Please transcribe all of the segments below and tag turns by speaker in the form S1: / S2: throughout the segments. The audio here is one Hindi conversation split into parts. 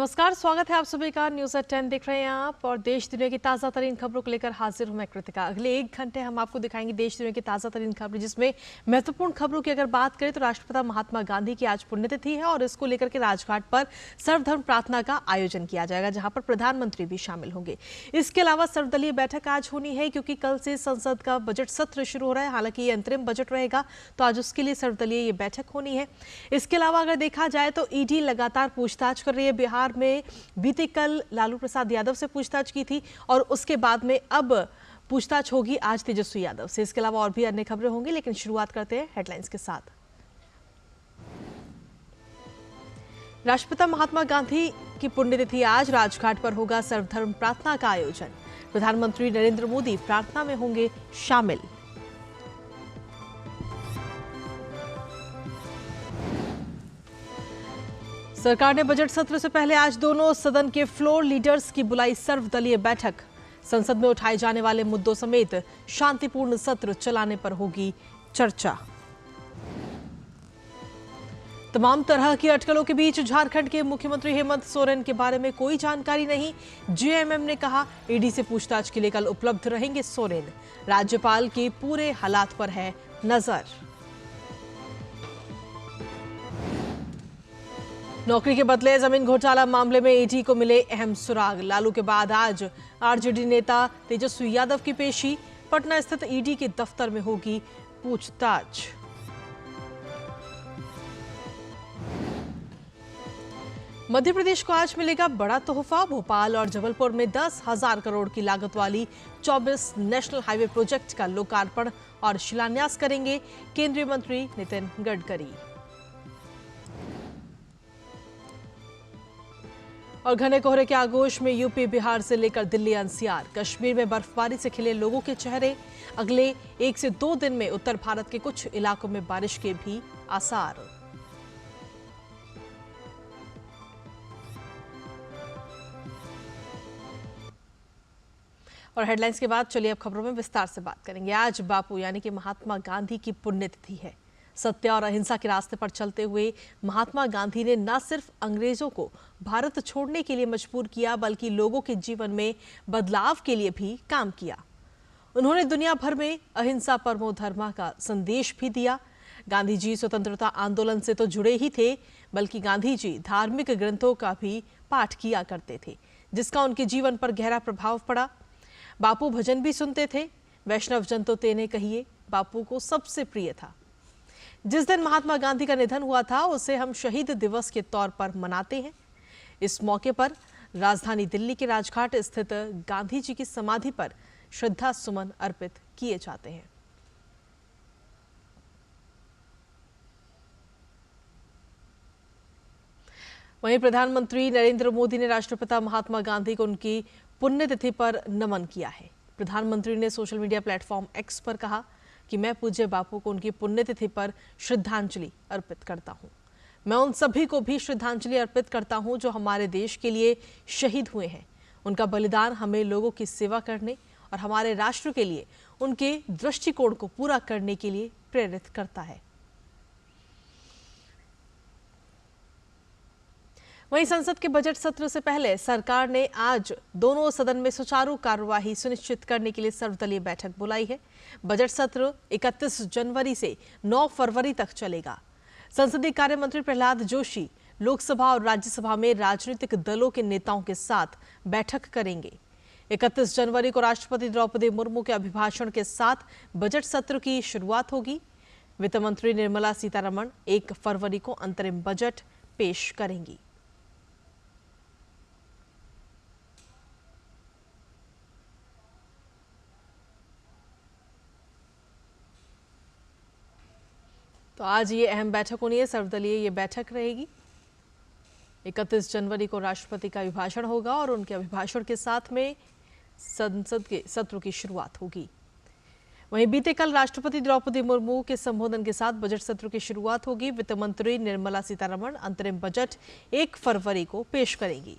S1: नमस्कार, स्वागत है आप सभी का। न्यूज़ एट 10 देख रहे हैं आप और देश दुनिया की ताज़ा तरीन खबरों को लेकर हाजिर हूं मैं कृतिका। अगले 1 घंटे हम आपको दिखाएंगे देश दुनिया की ताज़ा तरीन खबरें, जिसमें महत्वपूर्ण खबरों की अगर बात करें तो राष्ट्रपिता महात्मा गांधी की आज पुण्यतिथि है और इसको लेकर के राजघाट पर सर्वधर्म प्रार्थना का आयोजन किया जाएगा, जहां पर प्रधानमंत्री भी शामिल होंगे। इसके अलावा सर्वदलीय बैठक आज होनी है, क्योंकि कल से संसद का बजट सत्र शुरू हो रहा है। हालांकि ये अंतरिम बजट रहेगा, तो आज उसके लिए सर्वदलीय ये बैठक होनी है। इसके अलावा अगर देखा जाए तो ईडी लगातार पूछताछ कर रही है। बिहार में बीते कल लालू प्रसाद यादव से पूछताछ की थी और उसके बाद में अब पूछताछ होगी आज तेजस्वी यादव से। इसके अलावा और भी अन्य खबरें होंगी, लेकिन शुरुआत करते हैं हेडलाइंस के साथ। राष्ट्रपिता महात्मा गांधी की पुण्यतिथि आज, राजघाट पर होगा सर्वधर्म प्रार्थना का आयोजन। प्रधानमंत्री नरेंद्र मोदी प्रार्थना में होंगे शामिल। सरकार ने बजट सत्र से पहले आज दोनों सदन के फ्लोर लीडर्स की बुलाई सर्वदलीय बैठक। संसद में उठाए जाने वाले मुद्दों समेत शांतिपूर्ण सत्र चलाने पर होगी चर्चा। तमाम तरह की अटकलों के बीच झारखंड के मुख्यमंत्री हेमंत सोरेन के बारे में कोई जानकारी नहीं। जेएमएम ने कहा, ईडी से पूछताछ के लिए कल उपलब्ध रहेंगे सोरेन। राज्यपाल के पूरे हालात पर है नजर। नौकरी के बदले जमीन घोटाला मामले में ईडी को मिले अहम सुराग। लालू के बाद आज आरजेडी नेता तेजस्वी यादव की पेशी। पटना स्थित ईडी के दफ्तर में होगी पूछताछ। मध्य प्रदेश को आज मिलेगा बड़ा तोहफा। भोपाल और जबलपुर में 10,000 करोड़ की लागत वाली 24 नेशनल हाईवे प्रोजेक्ट का लोकार्पण और शिलान्यास करेंगे केंद्रीय मंत्री नितिन गडकरी। और घने कोहरे के आगोश में यूपी, बिहार से लेकर दिल्ली एनसीआर, कश्मीर में बर्फबारी से खिले लोगों के चेहरे। अगले 1 से 2 दिन में उत्तर भारत के कुछ इलाकों में बारिश के भी आसार। और हेडलाइंस के बाद चलिए अब खबरों में विस्तार से बात करेंगे। आज बापू यानी कि महात्मा गांधी की पुण्यतिथि है। सत्य और अहिंसा के रास्ते पर चलते हुए महात्मा गांधी ने न सिर्फ अंग्रेजों को भारत छोड़ने के लिए मजबूर किया, बल्कि लोगों के जीवन में बदलाव के लिए भी काम किया। उन्होंने दुनिया भर में अहिंसा परमो धर्मा का संदेश भी दिया। गांधी जी स्वतंत्रता आंदोलन से तो जुड़े ही थे, बल्कि गांधी जी धार्मिक ग्रंथों का भी पाठ किया करते थे, जिसका उनके जीवन पर गहरा प्रभाव पड़ा। बापू भजन भी सुनते थे। वैष्णव जन तो तेने कहिए बापू को सबसे प्रिय था। जिस दिन महात्मा गांधी का निधन हुआ था, उसे हम शहीद दिवस के तौर पर मनाते हैं। इस मौके पर राजधानी दिल्ली के राजघाट स्थित गांधी जी की समाधि पर श्रद्धा सुमन अर्पित किए जाते हैं। वहीं प्रधानमंत्री नरेंद्र मोदी ने राष्ट्रपिता महात्मा गांधी को उनकी पुण्यतिथि पर नमन किया है। प्रधानमंत्री ने सोशल मीडिया प्लेटफॉर्म एक्स पर कहा कि मैं पूज्य बापू को उनकी पुण्यतिथि पर श्रद्धांजलि अर्पित करता हूं। मैं उन सभी को भी श्रद्धांजलि अर्पित करता हूं जो हमारे देश के लिए शहीद हुए हैं। उनका बलिदान हमें लोगों की सेवा करने और हमारे राष्ट्र के लिए उनके दृष्टिकोण को पूरा करने के लिए प्रेरित करता है। वहीं संसद के बजट सत्र से पहले सरकार ने आज दोनों सदन में सुचारू कार्यवाही सुनिश्चित करने के लिए सर्वदलीय बैठक बुलाई है। बजट सत्र 31 जनवरी से 9 फरवरी तक चलेगा। संसदीय कार्य मंत्री प्रहलाद जोशी लोकसभा और राज्यसभा में राजनीतिक दलों के नेताओं के साथ बैठक करेंगे। 31 जनवरी को राष्ट्रपति द्रौपदी मुर्मू के अभिभाषण के साथ बजट सत्र की शुरुआत होगी। वित्त मंत्री निर्मला सीतारमण 1 फरवरी को अंतरिम बजट पेश करेंगी। तो आज ये अहम बैठक होनी है, सर्वदलीय ये बैठक रहेगी। 31 जनवरी को राष्ट्रपति का अभिभाषण होगा और उनके अभिभाषण के साथ में संसद के सत्र की शुरुआत होगी। वहीं बीते कल राष्ट्रपति द्रौपदी मुर्मू के संबोधन के साथ बजट सत्र की शुरुआत होगी। वित्त मंत्री निर्मला सीतारमण अंतरिम बजट 1 फरवरी को पेश करेंगी।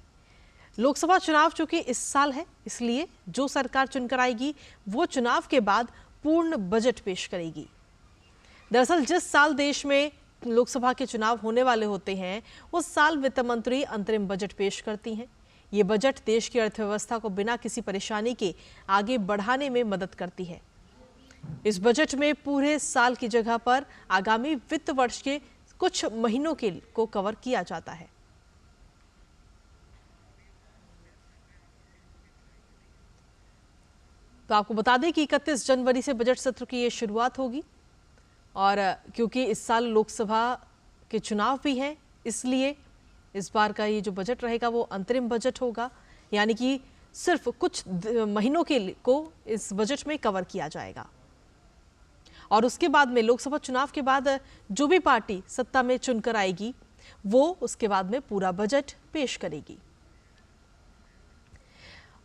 S1: लोकसभा चुनाव चूंकि इस साल है, इसलिए जो सरकार चुनकर आएगी वो चुनाव के बाद पूर्ण बजट पेश करेगी। दरअसल जिस साल देश में लोकसभा के चुनाव होने वाले होते हैं उस साल वित्त मंत्री अंतरिम बजट पेश करती हैं। ये बजट देश की अर्थव्यवस्था को बिना किसी परेशानी के आगे बढ़ाने में मदद करती है। इस बजट में पूरे साल की जगह पर आगामी वित्त वर्ष के कुछ महीनों को कवर किया जाता है। तो आपको बता दें कि 31 जनवरी से बजट सत्र की ये शुरुआत होगी और क्योंकि इस साल लोकसभा के चुनाव भी हैं, इसलिए इस बार का ये जो बजट रहेगा वो अंतरिम बजट होगा, यानी कि सिर्फ कुछ महीनों को इस बजट में कवर किया जाएगा और उसके बाद में लोकसभा चुनाव के बाद जो भी पार्टी सत्ता में चुनकर आएगी वो उसके बाद में पूरा बजट पेश करेगी।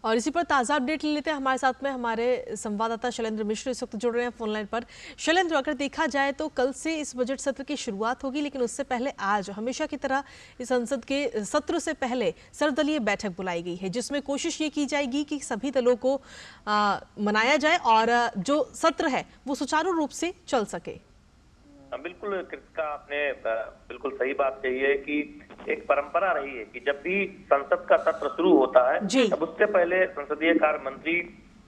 S1: और इसी पर ताज़ा अपडेट ले लेते हैं। हमारे साथ में हमारे संवाददाता शैलेंद्र मिश्र इस वक्त जुड़ रहे हैं फोन लाइन पर। शैलेंद्र, अगर देखा जाए तो कल से इस बजट सत्र की शुरुआत होगी, लेकिन उससे पहले आज हमेशा की तरह इस संसद के सत्र से पहले सर्वदलीय बैठक बुलाई गई है, जिसमें कोशिश ये की जाएगी कि सभी दलों को मनाया जाए और जो सत्र है वो सुचारू रूप से चल सके।
S2: बिल्कुल कृतिका, आपने बिल्कुल सही बात कही है कि एक परंपरा रही है कि जब भी संसद का सत्र शुरू होता है तब उससे पहले संसदीय कार्य मंत्री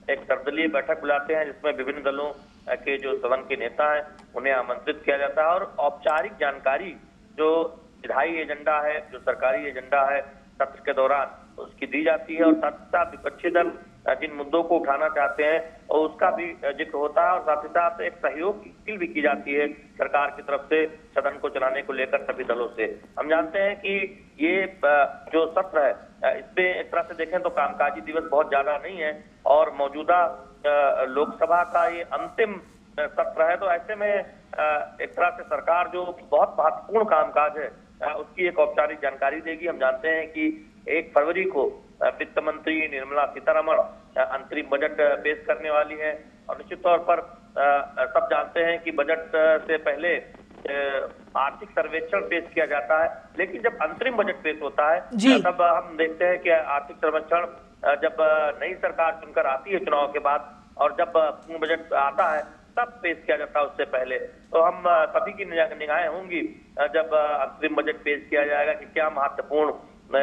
S2: एक सर्वदलीय बैठक बुलाते हैं, जिसमें विभिन्न दलों के जो सदन के नेता हैं उन्हें आमंत्रित किया जाता है और औपचारिक जानकारी जो विधायी एजेंडा है, जो सरकारी एजेंडा है सत्र के दौरान उसकी दी जाती है और साथ ही साथ विपक्षी दल जिन मुद्दों को उठाना चाहते हैं और उसका भी जिक्र होता है और साथ ही साथ एक सहयोग की अपील भी की जाती है सरकार की तरफ से सदन को चलाने को लेकर सभी दलों से। हम जानते हैं कि ये जो सत्र है इसमें एक तरह से देखें तो कामकाजी दिवस बहुत ज्यादा नहीं है और मौजूदा लोकसभा का ये अंतिम सत्र है, तो ऐसे में एक तरह से सरकार जो बहुत महत्वपूर्ण कामकाज है उसकी एक औपचारिक जानकारी देगी। हम जानते हैं कि 1 फरवरी को वित्त मंत्री निर्मला सीतारमण अंतरिम बजट पेश करने वाली है और निश्चित तौर पर सब जानते हैं कि बजट से पहले आर्थिक सर्वेक्षण पेश किया जाता है, लेकिन जब अंतरिम बजट पेश होता है तब हम देखते हैं कि आर्थिक सर्वेक्षण जब नई सरकार चुनकर आती है चुनाव के बाद और जब पूर्ण बजट आता है तब पेश किया जाता है उससे पहले। तो हम सभी की निगाहें होंगी जब अंतरिम बजट पेश किया जाएगा कि क्या महत्वपूर्ण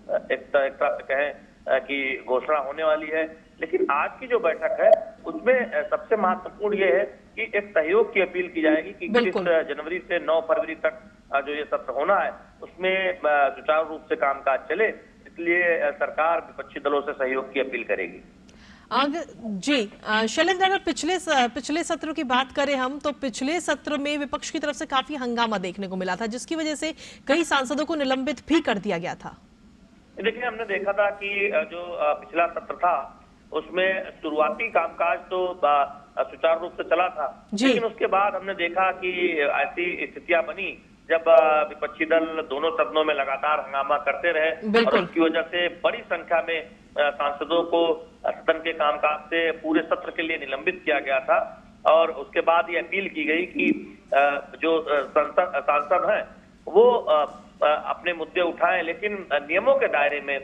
S2: एक तरह से कहें कि घोषणा होने वाली है। लेकिन आज की जो बैठक है उसमें सबसे महत्वपूर्ण ये है कि एक सहयोग की अपील की जाएगी कि 31 जनवरी से 9 फरवरी तक जो ये सत्र होना है उसमें सुचारू रूप से कामकाज चले, इसलिए सरकार विपक्षी दलों से सहयोग की अपील करेगी।
S1: जी शैलेंद्र, अगर पिछले सत्र की बात करें हम तो पिछले सत्र में विपक्ष की तरफ से काफी हंगामा देखने को मिला था, जिसकी वजह से कई सांसदों को निलंबित भी कर दिया गया था।
S2: देखिए, हमने देखा था कि जो पिछला सत्र था उसमें शुरुआती कामकाज तो सुचारू रूप से चला था, लेकिन उसके बाद हमने देखा कि ऐसी स्थितियां बनी जब विपक्षी दल दोनों सदनों में लगातार हंगामा करते रहे और उसकी वजह से बड़ी संख्या में सांसदों को सदन के कामकाज से पूरे सत्र के लिए निलंबित किया गया था और उसके बाद ये अपील की गई कि जो सांसद हैं वो अपने मुद्दे उठाएं, लेकिन नियमों के दायरे में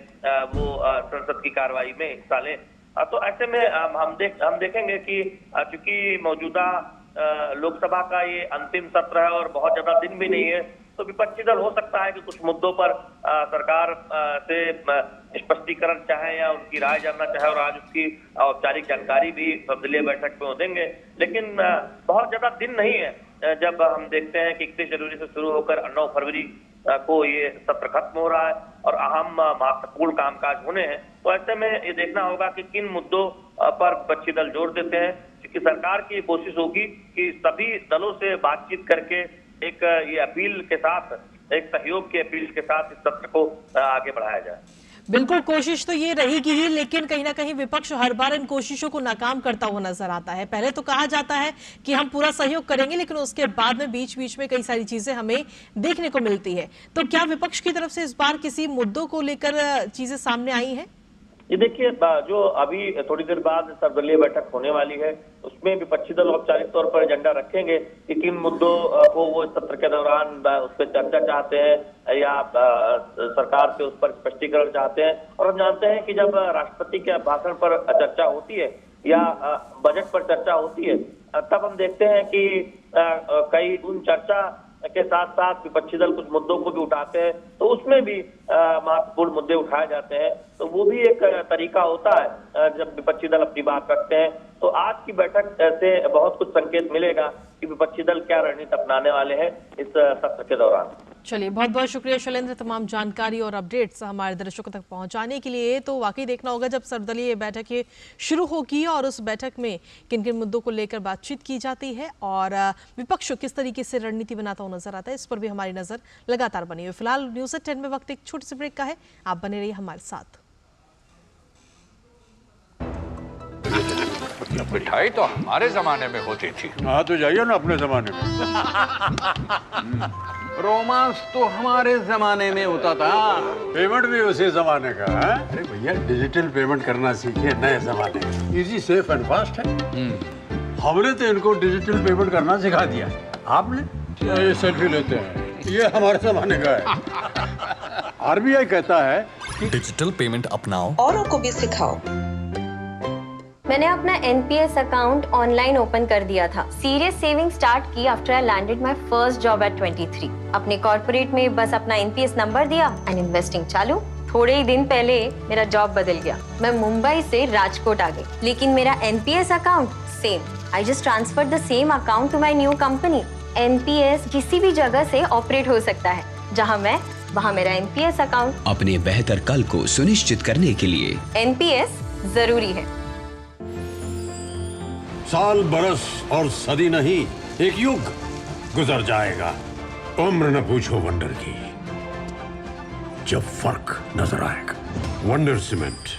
S2: वो संसद की कार्रवाई में हिस्सा लें। तो ऐसे में हम देखेंगे कि चूंकि मौजूदा लोकसभा का ये अंतिम सत्र है और बहुत ज्यादा दिन भी नहीं है, तो विपक्षी दल हो सकता है कि कुछ मुद्दों पर सरकार से स्पष्टीकरण चाहे या उनकी राय जानना चाहे और आज उसकी औपचारिक जानकारी भी सर्वदलीय बैठक में देंगे। लेकिन बहुत ज्यादा दिन नहीं है जब हम देखते हैं कि 31 जनवरी से शुरू होकर 9 फरवरी को ये सत्र खत्म हो रहा है और अहम महत्वपूर्ण कामकाज होने हैं। तो ऐसे में ये देखना होगा कि किन मुद्दों पर विपक्षी दल जोर देते हैं, क्योंकि सरकार की कोशिश होगी कि सभी दलों से बातचीत करके एक ये अपील के साथ, एक सहयोग की अपील के साथ इस सत्र को आगे बढ़ाया जाए।
S1: बिल्कुल, कोशिश तो ये रहेगी ही, लेकिन कहीं ना कहीं विपक्ष हर बार इन कोशिशों को नाकाम करता हुआ नजर आता है। पहले तो कहा जाता है कि हम पूरा सहयोग करेंगे, लेकिन उसके बाद में बीच बीच में कई सारी चीजें हमें देखने को मिलती है। तो क्या विपक्ष की तरफ से इस बार किसी मुद्दों को लेकर चीजें सामने आई हैं?
S2: ये देखिए, जो अभी थोड़ी देर बाद सर्वदलीय बैठक होने वाली है उसमें विपक्षी दल औपचारिक तौर पर एजेंडा रखेंगे कि किन मुद्दों को वो सत्र के दौरान उस पर चर्चा चाहते हैं या सरकार से उस पर स्पष्टीकरण चाहते हैं। और हम जानते हैं कि जब राष्ट्रपति के भाषण पर चर्चा होती है या बजट पर चर्चा होती है तब हम देखते हैं कि कई उन चर्चा के साथ साथ विपक्षी दल कुछ मुद्दों को भी उठाते हैं, तो उसमें भी महत्वपूर्ण मुद्दे उठाए जाते हैं। तो वो भी एक तरीका होता है जब विपक्षी दल अपनी बात रखते हैं। तो आज की बैठक से बहुत कुछ संकेत मिलेगा कि विपक्षी दल क्या रणनीति अपनाने वाले हैं इस सत्र के दौरान।
S1: चलिए, बहुत बहुत शुक्रिया शैलेंद्र, तमाम जानकारी और अपडेट्स हमारे दर्शकों तक पहुंचाने के लिए। तो वाकई देखना होगा जब सर्वदलीय बैठक ये शुरू होगी और उस बैठक में किन किन मुद्दों को लेकर बातचीत की जाती है और विपक्ष किस तरीके से रणनीति बनाता हुआ नजर आता है, इस पर भी हमारी नजर लगातार बनी हुई। फिलहाल न्यूज़ 10 में वक्त एक छोटे से ब्रेक का है, आप बने रहिए हमारे साथ।
S3: मिठाई तो हमारे जमाने में होती थी।
S4: हाँ तो जाइए ना अपने जमाने में।
S5: रोमांस तो हमारे जमाने में होता था।
S4: पेमेंट भी उसी जमाने का है। अरे भैया डिजिटल पेमेंट करना सीखे नए जमाने में। इजी, सेफ एंड फास्ट है। हमने तो इनको डिजिटल पेमेंट करना सिखा दिया। आपने ये सेल्फी लेते हैं, ये हमारे जमाने का है। आरबीआई कहता है कि
S6: डिजिटल पेमेंट अपनाओ,
S7: औरों को भी सिखाओ।
S8: मैंने अपना एनपीएस अकाउंट ऑनलाइन ओपन कर दिया था। सीरियस सेविंग स्टार्ट की after I landed my first job eight 23। अपने कॉर्पोरेट में बस अपना एनपीएस नंबर दिया एंड इन्वेस्टिंग चालू। थोड़े ही दिन पहले मेरा जॉब बदल गया, मैं मुंबई से राजकोट आ गई, लेकिन मेरा NPS account same. I just transfer the same account to my new company. NPS किसी भी जगह से ऑपरेट हो सकता है, जहाँ मैं वहाँ मेरा एनपीएस अकाउंट।
S9: अपने बेहतर कल को सुनिश्चित करने के लिए
S8: एनपीएस जरूरी है।
S4: साल, बरस और सदी नहीं, एक युग गुजर जाएगा। उम्र न पूछो वंडर की, जब फर्क नजर आएगा। वंडर सीमेंट,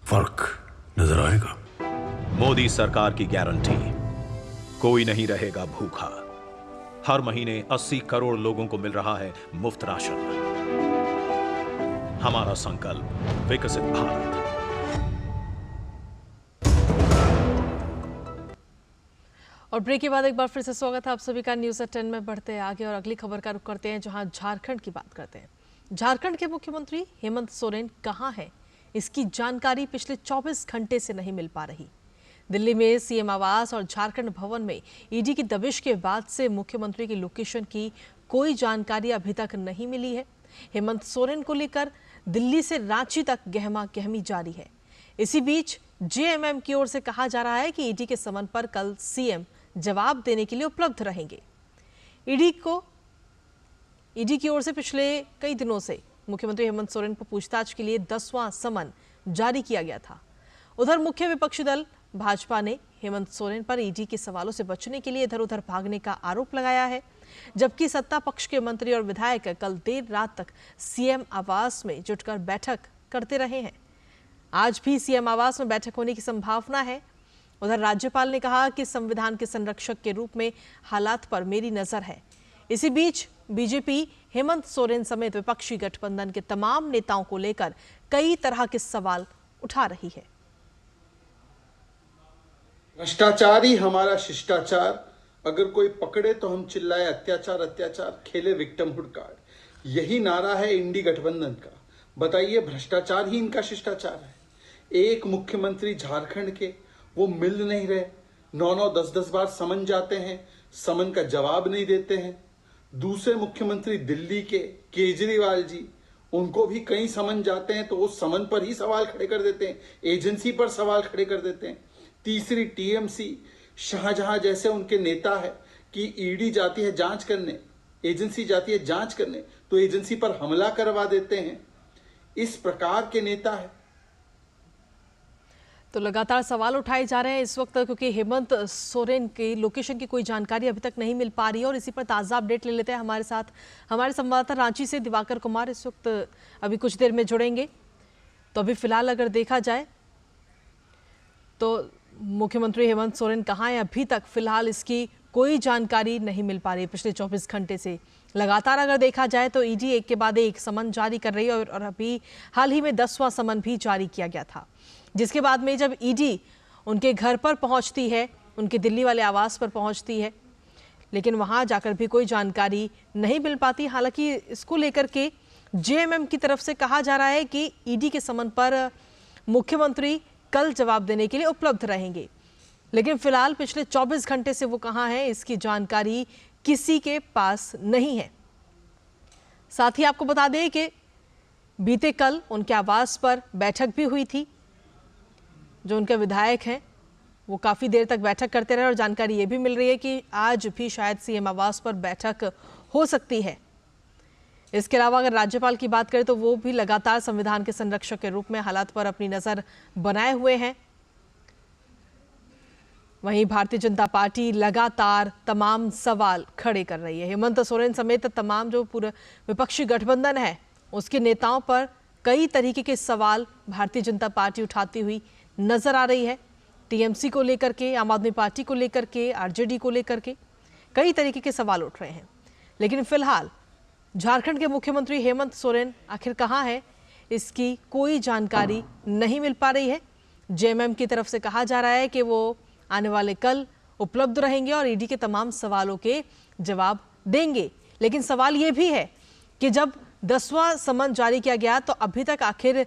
S4: फर्क नजर आएगा।
S10: मोदी सरकार की गारंटी, कोई नहीं रहेगा भूखा। हर महीने 80 करोड़ लोगों को मिल रहा है मुफ्त राशन। हमारा संकल्प विकसित भारत।
S1: और ब्रेक के बाद एक बार फिर से स्वागत है आप सभी का। न्यूज़ 10 में बढ़ते हैं आगे और अगली खबर का रुख करते हैं, जहां झारखंड की बात करते हैं। झारखंड के मुख्यमंत्री हेमंत सोरेन कहां हैं, इसकी जानकारी पिछले 24 घंटे से नहीं मिल पा रही। दिल्ली में सीएम आवास और झारखंड भवन में ईडी की दबिश के बाद से मुख्यमंत्री की लोकेशन की कोई जानकारी अभी तक नहीं मिली है। हेमंत सोरेन को लेकर दिल्ली से रांची तक गहमा गहमी जारी है। इसी बीच जेएमएम की ओर से कहा जा रहा है कि ईडी के समन पर कल सीएम जवाब देने के लिए उपलब्ध रहेंगे। ईडी की ओर से पिछले कई दिनों से मुख्यमंत्री हेमंत सोरेन को पूछताछ के लिए 10वां समन जारी किया गया था। उधर मुख्य विपक्षी दल भाजपा ने हेमंत सोरेन पर ईडी के सवालों से बचने के लिए इधर उधर भागने का आरोप लगाया है, जबकि सत्ता पक्ष के मंत्री और विधायक कल देर रात तक सीएम आवास में जुटकर बैठक करते रहे हैं। आज भी सीएम आवास में बैठक होने की संभावना है। उधर राज्यपाल ने कहा कि संविधान के संरक्षक के रूप में हालात पर मेरी नजर है। इसी बीच बीजेपी हेमंत सोरेन समेत विपक्षी गठबंधन के तमाम नेताओं को लेकर कई तरह के सवाल उठा रही है।
S11: भ्रष्टाचार ही हमारा शिष्टाचार, अगर कोई पकड़े तो हम चिल्लाए अत्याचार अत्याचार, खेले विक्टिमहुड कार्ड। यही नारा है इंडी गठबंधन का। बताइए, भ्रष्टाचार ही इनका शिष्टाचार है। एक मुख्यमंत्री झारखंड के वो मिल नहीं रहे, 9-9, 10-10 बार समन जाते हैं, समन का जवाब नहीं देते हैं। दूसरे मुख्यमंत्री दिल्ली के केजरीवाल जी, उनको भी कई समन जाते हैं तो वो समन पर ही सवाल खड़े कर देते हैं, एजेंसी पर सवाल खड़े कर देते हैं। तीसरी टीएमसी शाहजहां जैसे उनके नेता है कि ईडी जाती है जांच करने, एजेंसी जाती है जांच करने तो एजेंसी पर हमला करवा देते हैं। इस प्रकार के नेता है।
S1: तो लगातार सवाल उठाए जा रहे हैं इस वक्त, क्योंकि हेमंत सोरेन की लोकेशन की कोई जानकारी अभी तक नहीं मिल पा रही है। और इसी पर ताज़ा अपडेट ले लेते हैं हमारे साथ हमारे संवाददाता रांची से दिवाकर कुमार इस वक्त अभी कुछ देर में जुड़ेंगे। तो अभी फिलहाल अगर देखा जाए तो मुख्यमंत्री हेमंत सोरेन कहाँ हैं, अभी तक फिलहाल इसकी कोई जानकारी नहीं मिल पा रही है। पिछले 24 घंटे से लगातार अगर देखा जाए तो ईडी एक के बाद एक समन जारी कर रही है और अभी हाल ही में 10वां समन भी जारी किया गया था, जिसके बाद में जब ईडी उनके घर पर पहुंचती है, उनके दिल्ली वाले आवास पर पहुंचती है, लेकिन वहां जाकर भी कोई जानकारी नहीं मिल पाती। हालांकि इसको लेकर के जेएमएम की तरफ से कहा जा रहा है कि ईडी के समन पर मुख्यमंत्री कल जवाब देने के लिए उपलब्ध रहेंगे, लेकिन फिलहाल पिछले 24 घंटे से वो कहाँ हैं इसकी जानकारी किसी के पास नहीं है। साथ ही आपको बता दें कि बीते कल उनके आवास पर बैठक भी हुई थी। जो उनके विधायक हैं वो काफ़ी देर तक बैठक करते रहे और जानकारी ये भी मिल रही है कि आज भी शायद सीएम आवास पर बैठक हो सकती है। इसके अलावा अगर राज्यपाल की बात करें तो वो भी लगातार संविधान के संरक्षक के रूप में हालात पर अपनी नज़र बनाए हुए हैं। वहीं भारतीय जनता पार्टी लगातार तमाम सवाल खड़े कर रही है। हेमंत सोरेन समेत तमाम जो पूरा विपक्षी गठबंधन है उसके नेताओं पर कई तरीके के सवाल भारतीय जनता पार्टी उठाती हुई नजर आ रही है। टीएमसी को लेकर के, आम आदमी पार्टी को लेकर के, आरजेडी को लेकर के कई तरीके के सवाल उठ रहे हैं। लेकिन फिलहाल झारखंड के मुख्यमंत्री हेमंत सोरेन आखिर कहां है, इसकी कोई जानकारी नहीं मिल पा रही है। जेएमएम की तरफ से कहा जा रहा है कि वो आने वाले कल उपलब्ध रहेंगे और ईडी के तमाम सवालों के जवाब देंगे। लेकिन सवाल ये भी है कि जब 10वां समन जारी किया गया तो अभी तक आखिर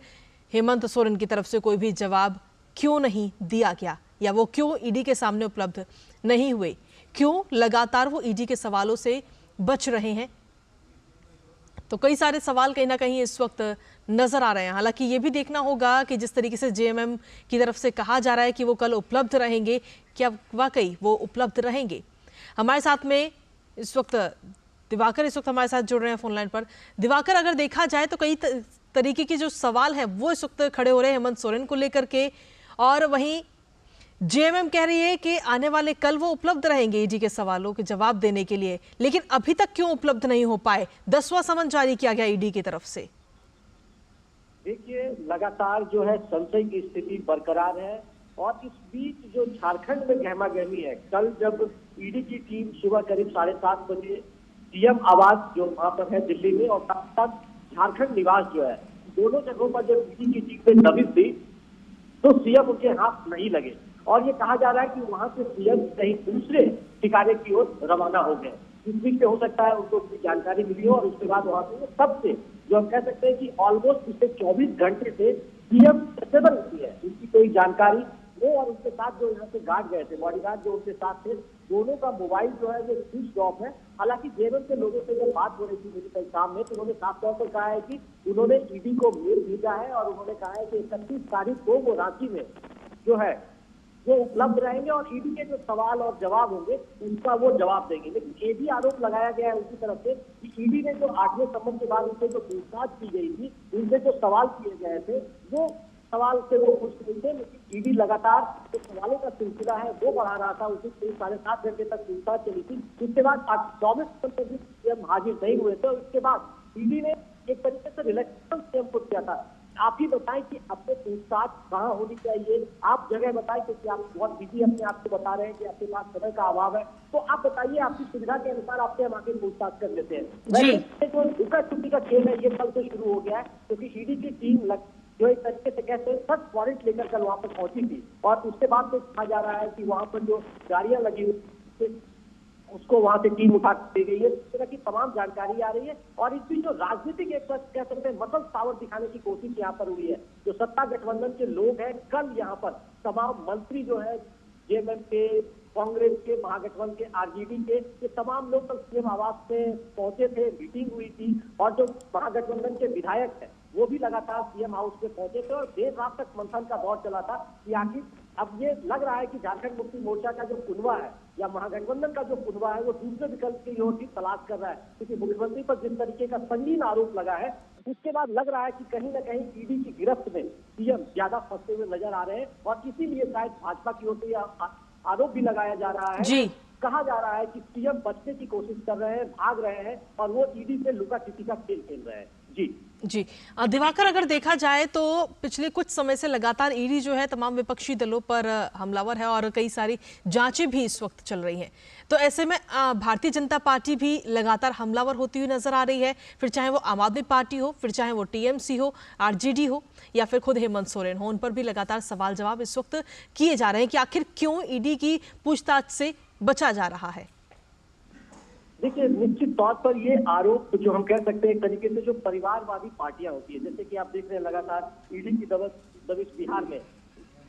S1: हेमंत सोरेन की तरफ से कोई भी जवाब क्यों नहीं दिया गया, या वो क्यों ईडी के सामने उपलब्ध नहीं हुए, क्यों लगातार वो ईडी के सवालों से बच रहे हैं। तो कई सारे सवाल कहीं ना कहीं इस वक्त नजर आ रहे हैं। हालांकि ये भी देखना होगा कि जिस तरीके से जेएमएम की तरफ से कहा जा रहा है कि वो कल उपलब्ध रहेंगे, क्या वाकई वो उपलब्ध रहेंगे। हमारे साथ में इस वक्त दिवाकर हमारे साथ जुड़ रहे हैं फोन लाइन पर। दिवाकर, अगर देखा जाए तो कई तरीके के जो सवाल हैं वो इस वक्त खड़े हो रहे हैं हेमंत सोरेन को लेकर के, और वहीं जेएमएम कह रही है कि आने वाले कल वो उपलब्ध रहेंगे ईडी के सवालों के जवाब देने के लिए। लेकिन अभी तक क्यों उपलब्ध नहीं हो पाए? 10वां समन जारी किया गया ईडी की तरफ से।
S6: देखिए, लगातार जो है संशय की स्थिति बरकरार है और इस बीच जो झारखंड में गहमा गहमी है, कल जब ईडी की टीम सुबह करीब 7:30 बजे सीएम आवास जो वहां पर है दिल्ली में और साथ साथ झारखंड निवास जो है, दोनों जगहों पर जब ईडी की टीम ने दबिश दी तो सीएम उनके हाथ नहीं लगे और ये कहा जा रहा है कि वहां से सीएम कहीं दूसरे ठिकाने की ओर रवाना हो गए। इस बीच में हो सकता है उनको उसकी जानकारी मिली हो और उसके बाद वहां से तब से जो हम कह सकते हैं कि ऑलमोस्ट पिछले 24 घंटे से सीएम स्टेबल नहीं है, उसकी कोई जानकारी। वो और उसके साथ जो यहाँ से गार्ड गए थे, बॉडीगार्ड जो उनके साथ थे, दोनों का मोबाइल जो है वो स्विच ऑफ है। हालांकि जेएमएम के लोगों से जब बात हो रही थी मेरे कल शाम में तो उन्होंने साफ तौर पर कहा है कि उन्होंने ईडी को मेल भेजा है और उन्होंने कहा है कि 31 तारीख को वो रांची में जो है वो उपलब्ध रहेंगे और ईडी के जो सवाल और जवाब होंगे उनका वो जवाब देंगे। लेकिन ये भी आरोप लगाया गया है उनकी तरफ से कि ईडी ने जो 8वें समन के बाद उनसे जो पूछताछ की गई थी, उनसे जो सवाल किए गए थे वो सवाल से वो खुश नहीं थे, लेकिन ईडी लगातार जो सवालों का सिलसिला है वो बढ़ा रहा था। उसी 7.5 घंटे तक पूछताछ चली थी। उसके बाद 24 घंटे भी सीएम हाजिर नहीं हुए थे। उसके बाद ईडी ने एक तरीके से रिलैक्सेशन सीएम को किया था। आप ही बताएं कि अपने पूछताछ कहाँ होनी चाहिए, आप जगह बताएं क्योंकि आप बहुत बिजी अपने आप को बता रहे हैं कि आपके पास समय का अभाव है, तो आप बताइए आपकी सुविधा के अनुसार आपसे हम आगे पूछताछ कर लेते हैं। जो लुका छुपी का खेल है ये कल से शुरू हो गया है क्योंकि ईडी की टीम जो एक तरीके से कहते हैं सर्च वारंट लेकर कल वहां पर पहुंची थी और उसके बाद तो कहा जा रहा है कि वहां पर जो गाड़ियां लगी हुई उसको वहां से टीम उठा दी गई है। इस तरह की तमाम जानकारी आ रही है और इस बीच जो राजनीतिक एक कह सकते हैं मसल पावर दिखाने की कोशिश यहाँ पर हुई है। जो सत्ता गठबंधन के लोग हैं, कल यहाँ पर तमाम मंत्री जो है जेएमएम के, कांग्रेस के, महागठबंधन के, आरजेडी के, ये तमाम लोग कल सीएम आवास में पहुंचे थे, मीटिंग हुई थी और जो महागठबंधन के विधायक है वो भी लगातार सीएम हाउस में पहुंचे थे और देर रात तक मंथन का दौर चला था कि आखिर अब ये लग रहा है कि झारखंड मुक्ति मोर्चा का जो कुनवा है या महागठबंधन का जो कुनवा है वो दूसरे विकल्प की ओर की तलाश कर रहा है, क्योंकि मुख्यमंत्री पर जिस तरीके का संगीन आरोप लगा है उसके बाद लग रहा है कि कहीं ना कहीं ईडी की गिरफ्त में सीएम ज्यादा फंसते हुए नजर आ रहे हैं और इसीलिए शायद भाजपा की ओर से आरोप भी लगाया जा रहा है। कहा जा रहा है कि सीएम बचने की कोशिश कर रहे हैं, भाग रहे हैं और वो ईडी से लुका छिपी का खेल खेल रहे हैं। जी
S1: दिवाकर, अगर देखा जाए तो पिछले कुछ समय से लगातार ईडी जो है तमाम विपक्षी दलों पर हमलावर है और कई सारी जांचें भी इस वक्त चल रही हैं। तो ऐसे में भारतीय जनता पार्टी भी लगातार हमलावर होती हुई नजर आ रही है, फिर चाहे वो आम आदमी पार्टी हो, फिर चाहे वो टीएमसी हो, आरजेडी हो या फिर खुद हेमंत सोरेन हो, उन पर भी लगातार सवाल जवाब इस वक्त किए जा रहे हैं कि आखिर क्यों ईडी की पूछताछ से बचा जा रहा है।
S6: देखिए, निश्चित तौर पर ये आरोप जो हम कह सकते हैं एक तरीके से जो परिवारवादी पार्टियां होती है, जैसे कि आप देख रहे हैं लगातार ईडी की दबिश बिहार में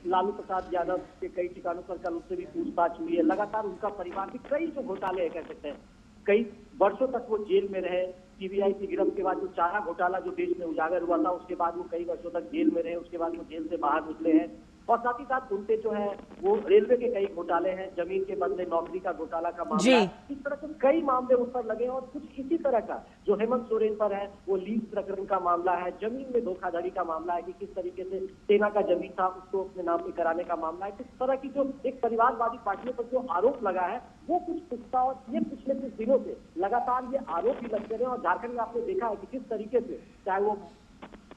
S6: लालू प्रसाद यादव के कई ठिकानों पर कल उससे भी पूछताछ हुई है। लगातार उनका परिवार भी कई जो घोटाले कह सकते हैं कई वर्षों तक वो जेल में रहे। सीबीआई की गिरफ्त के बाद जो चारा घोटाला जो देश में उजागर हुआ था, उसके बाद वो कई वर्षों तक जेल में रहे, उसके बाद वो जेल से बाहर निकले हैं। और साथ ही साथ उनके जो है वो रेलवे के कई घोटाले हैं, जमीन के बदले नौकरी का घोटाला का मामला, इस तरह के कई मामले उन पर लगे। और कुछ इसी तरह का जो हेमंत सोरेन पर है वो लीज प्रकरण का मामला है, जमीन में धोखाधड़ी का मामला है कि किस तरीके से सेना का जमीन था उसको अपने नाम पे कराने का मामला है। इस तरह की जो एक परिवारवादी पार्टियों पर जो आरोप लगा है वो कुछ पुख्ता, और ये पिछले कुछ दिनों से लगातार ये आरोप भी लगते रहे। और झारखंड में आपने देखा है कि किस तरीके से चाहे वो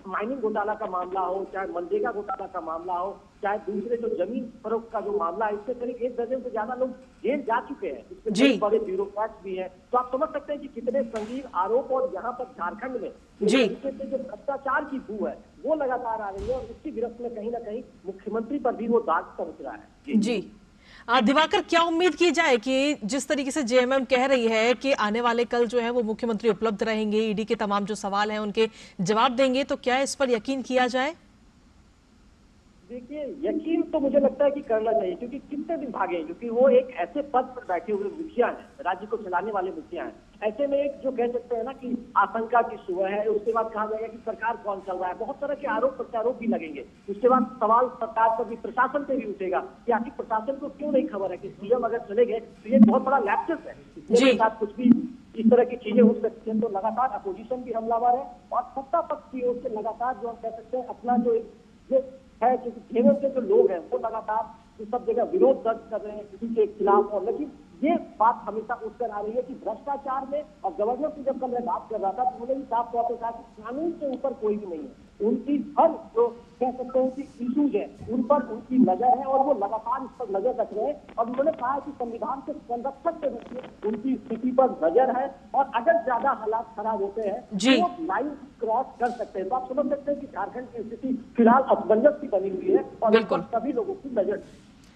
S6: माइनिंग घोटाला का मामला हो, चाहे मनरेगा घोटाला का मामला हो, चाहे दूसरे जो जमीन फरोख्त का जो मामला है, इससे करीब 1 दर्जन से ज्यादा लोग जेल जा चुके हैं। इसमें कई बड़े ब्यूरोक्रेट्स भी हैं। तो आप समझ सकते हैं कि कितने संगीन आरोप, और यहाँ पर झारखंड में जो भ्रष्टाचार की बू है वो लगातार आ रही है। और उसकी गिरफ्त में कहीं ना कहीं मुख्यमंत्री पर भी वो दाग पहुंच रहा है।
S1: जी दिवाकर, क्या उम्मीद की जाए कि जिस तरीके से जेएमएम कह रही है कि आने वाले कल जो है वो मुख्यमंत्री उपलब्ध रहेंगे, ईडी के तमाम जो सवाल हैं उनके जवाब देंगे, तो क्या इस पर यकीन किया जाए?
S6: देखिए, यकीन तो मुझे लगता है कि करना चाहिए, क्योंकि कितने दिन भागे, क्योंकि वो एक ऐसे पद पर बैठे हुए मुखिया हैं, राज्य को चलाने वाले मुखिया हैं। ऐसे में एक जो कह सकते हैं ना कि आशंका की सुबह है, उसके बाद कहा जाएगा कि सरकार कौन चल रहा है, बहुत तरह के आरोप प्रत्यारोप भी लगेंगे। उसके बाद सवाल सरकार पर भी, प्रशासन पे भी उठेगा कि आखिर प्रशासन को क्यों नहीं खबर है कि सीएम अगर चले गए तो ये बहुत बड़ा लैप्सेस है, इसके साथ कुछ भी इस तरह की चीजें हो सकती हैं। तो लगातार अपोजिशन भी हमलावर है, और सत्ता पक्ष की ओर से लगातार जो हम कह सकते हैं अपना जो है, क्योंकि केंद्र के जो लोग हैं वो लगातार सब जगह विरोध दर्ज कर रहे हैं किसी के खिलाफ। और लेकिन ये बात हमेशा उठकर आ रही है कि भ्रष्टाचार में, और गवर्नर की जब कल मैं बात कर रहा था तो उन्होंने भी साफ तौर पर कहा कि कानून से ऊपर कोई भी नहीं है। उनकी हर जो कह सकते हैं कि इश्यूज है उन पर उनकी नजर है, और वो लगातार इस पर नजर रख रहे हैं। और उन्होंने कहा कि संविधान के संरक्षक के रूप में उनकी स्थिति पर नजर है, और अगर ज्यादा हालात खराब होते हैं तो वो लाइन क्रॉस कर सकते हैं। तो आप समझ सकते हैं कि झारखंड की स्थिति फिलहाल असमंजस की बनी हुई है, और सभी लोगों की नजर।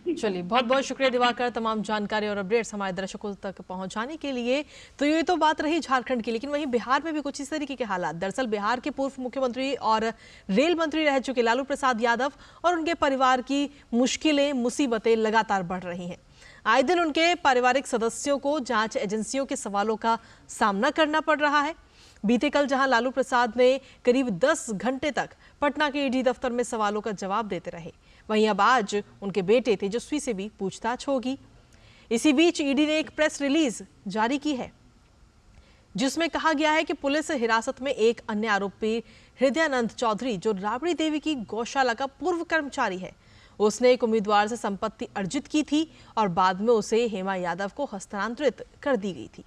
S1: चलिए, बहुत बहुत शुक्रिया दिवाकर, तमाम जानकारी और अपडेट्स हमारे दर्शकों तक पहुंचाने के लिए। तो ये तो बात रही झारखंड की, लेकिन वहीं बिहार में भी कुछ इस तरीके के हालात। दरअसल बिहार के पूर्व मुख्यमंत्री और रेल मंत्री रह चुके लालू प्रसाद यादव और उनके परिवार की मुश्किलें, मुसीबतें लगातार बढ़ रही हैं। आए दिन उनके पारिवारिक सदस्यों को जांच एजेंसियों के सवालों का सामना करना पड़ रहा है। बीते कल जहां लालू प्रसाद ने करीब 10 घंटे तक पटना के ईडी दफ्तर में सवालों का जवाब देते रहे, वहीं अब आज उनके बेटे तेजस्वी से भी पूछताछ होगी। इसी बीच ईडी ने एक प्रेस रिलीज जारी की है जिसमें कहा गया है कि पुलिस हिरासत में एक अन्य आरोपी हृदयानंद चौधरी, जो राबड़ी देवी की गौशाला का पूर्व कर्मचारी है, उसने एक उम्मीदवार से संपत्ति अर्जित की थी और बाद में उसे हेमा यादव को हस्तांतरित कर दी गई थी।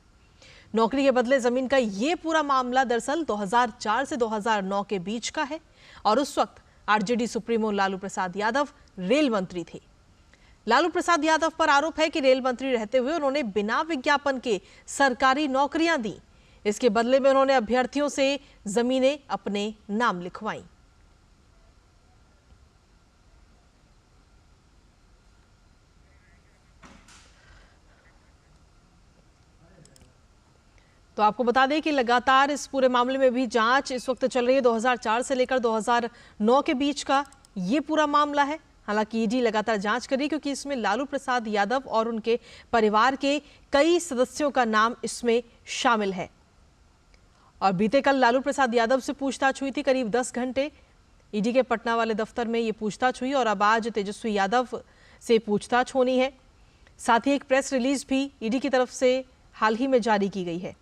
S1: नौकरी के बदले जमीन का ये पूरा मामला दरअसल 2004 से 2009 के बीच का है, और उस वक्त RJD supremo Lalu Prasad Yadav rail मंत्री थे। लालू प्रसाद यादव पर आरोप है कि रेल मंत्री रहते हुए उन्होंने बिना विज्ञापन के सरकारी नौकरियां दी। इसके बदले में उन्होंने अभ्यर्थियों से जमीनें अपने नाम लिखवाई। तो आपको बता दें कि लगातार इस पूरे मामले में भी जांच इस वक्त चल रही है। 2004 से लेकर 2009 के बीच का ये पूरा मामला है। हालांकि ईडी लगातार जांच कर रही है, क्योंकि इसमें लालू प्रसाद यादव और उनके परिवार के कई सदस्यों का नाम इसमें शामिल है। और बीते कल लालू प्रसाद यादव से पूछताछ हुई थी करीब 10 घंटे। ईडी के पटना वाले दफ्तर में ये पूछताछ हुई, और अब आज तेजस्वी यादव से पूछताछ होनी है। साथ ही एक प्रेस रिलीज भी ईडी की तरफ से हाल ही में जारी की गई है।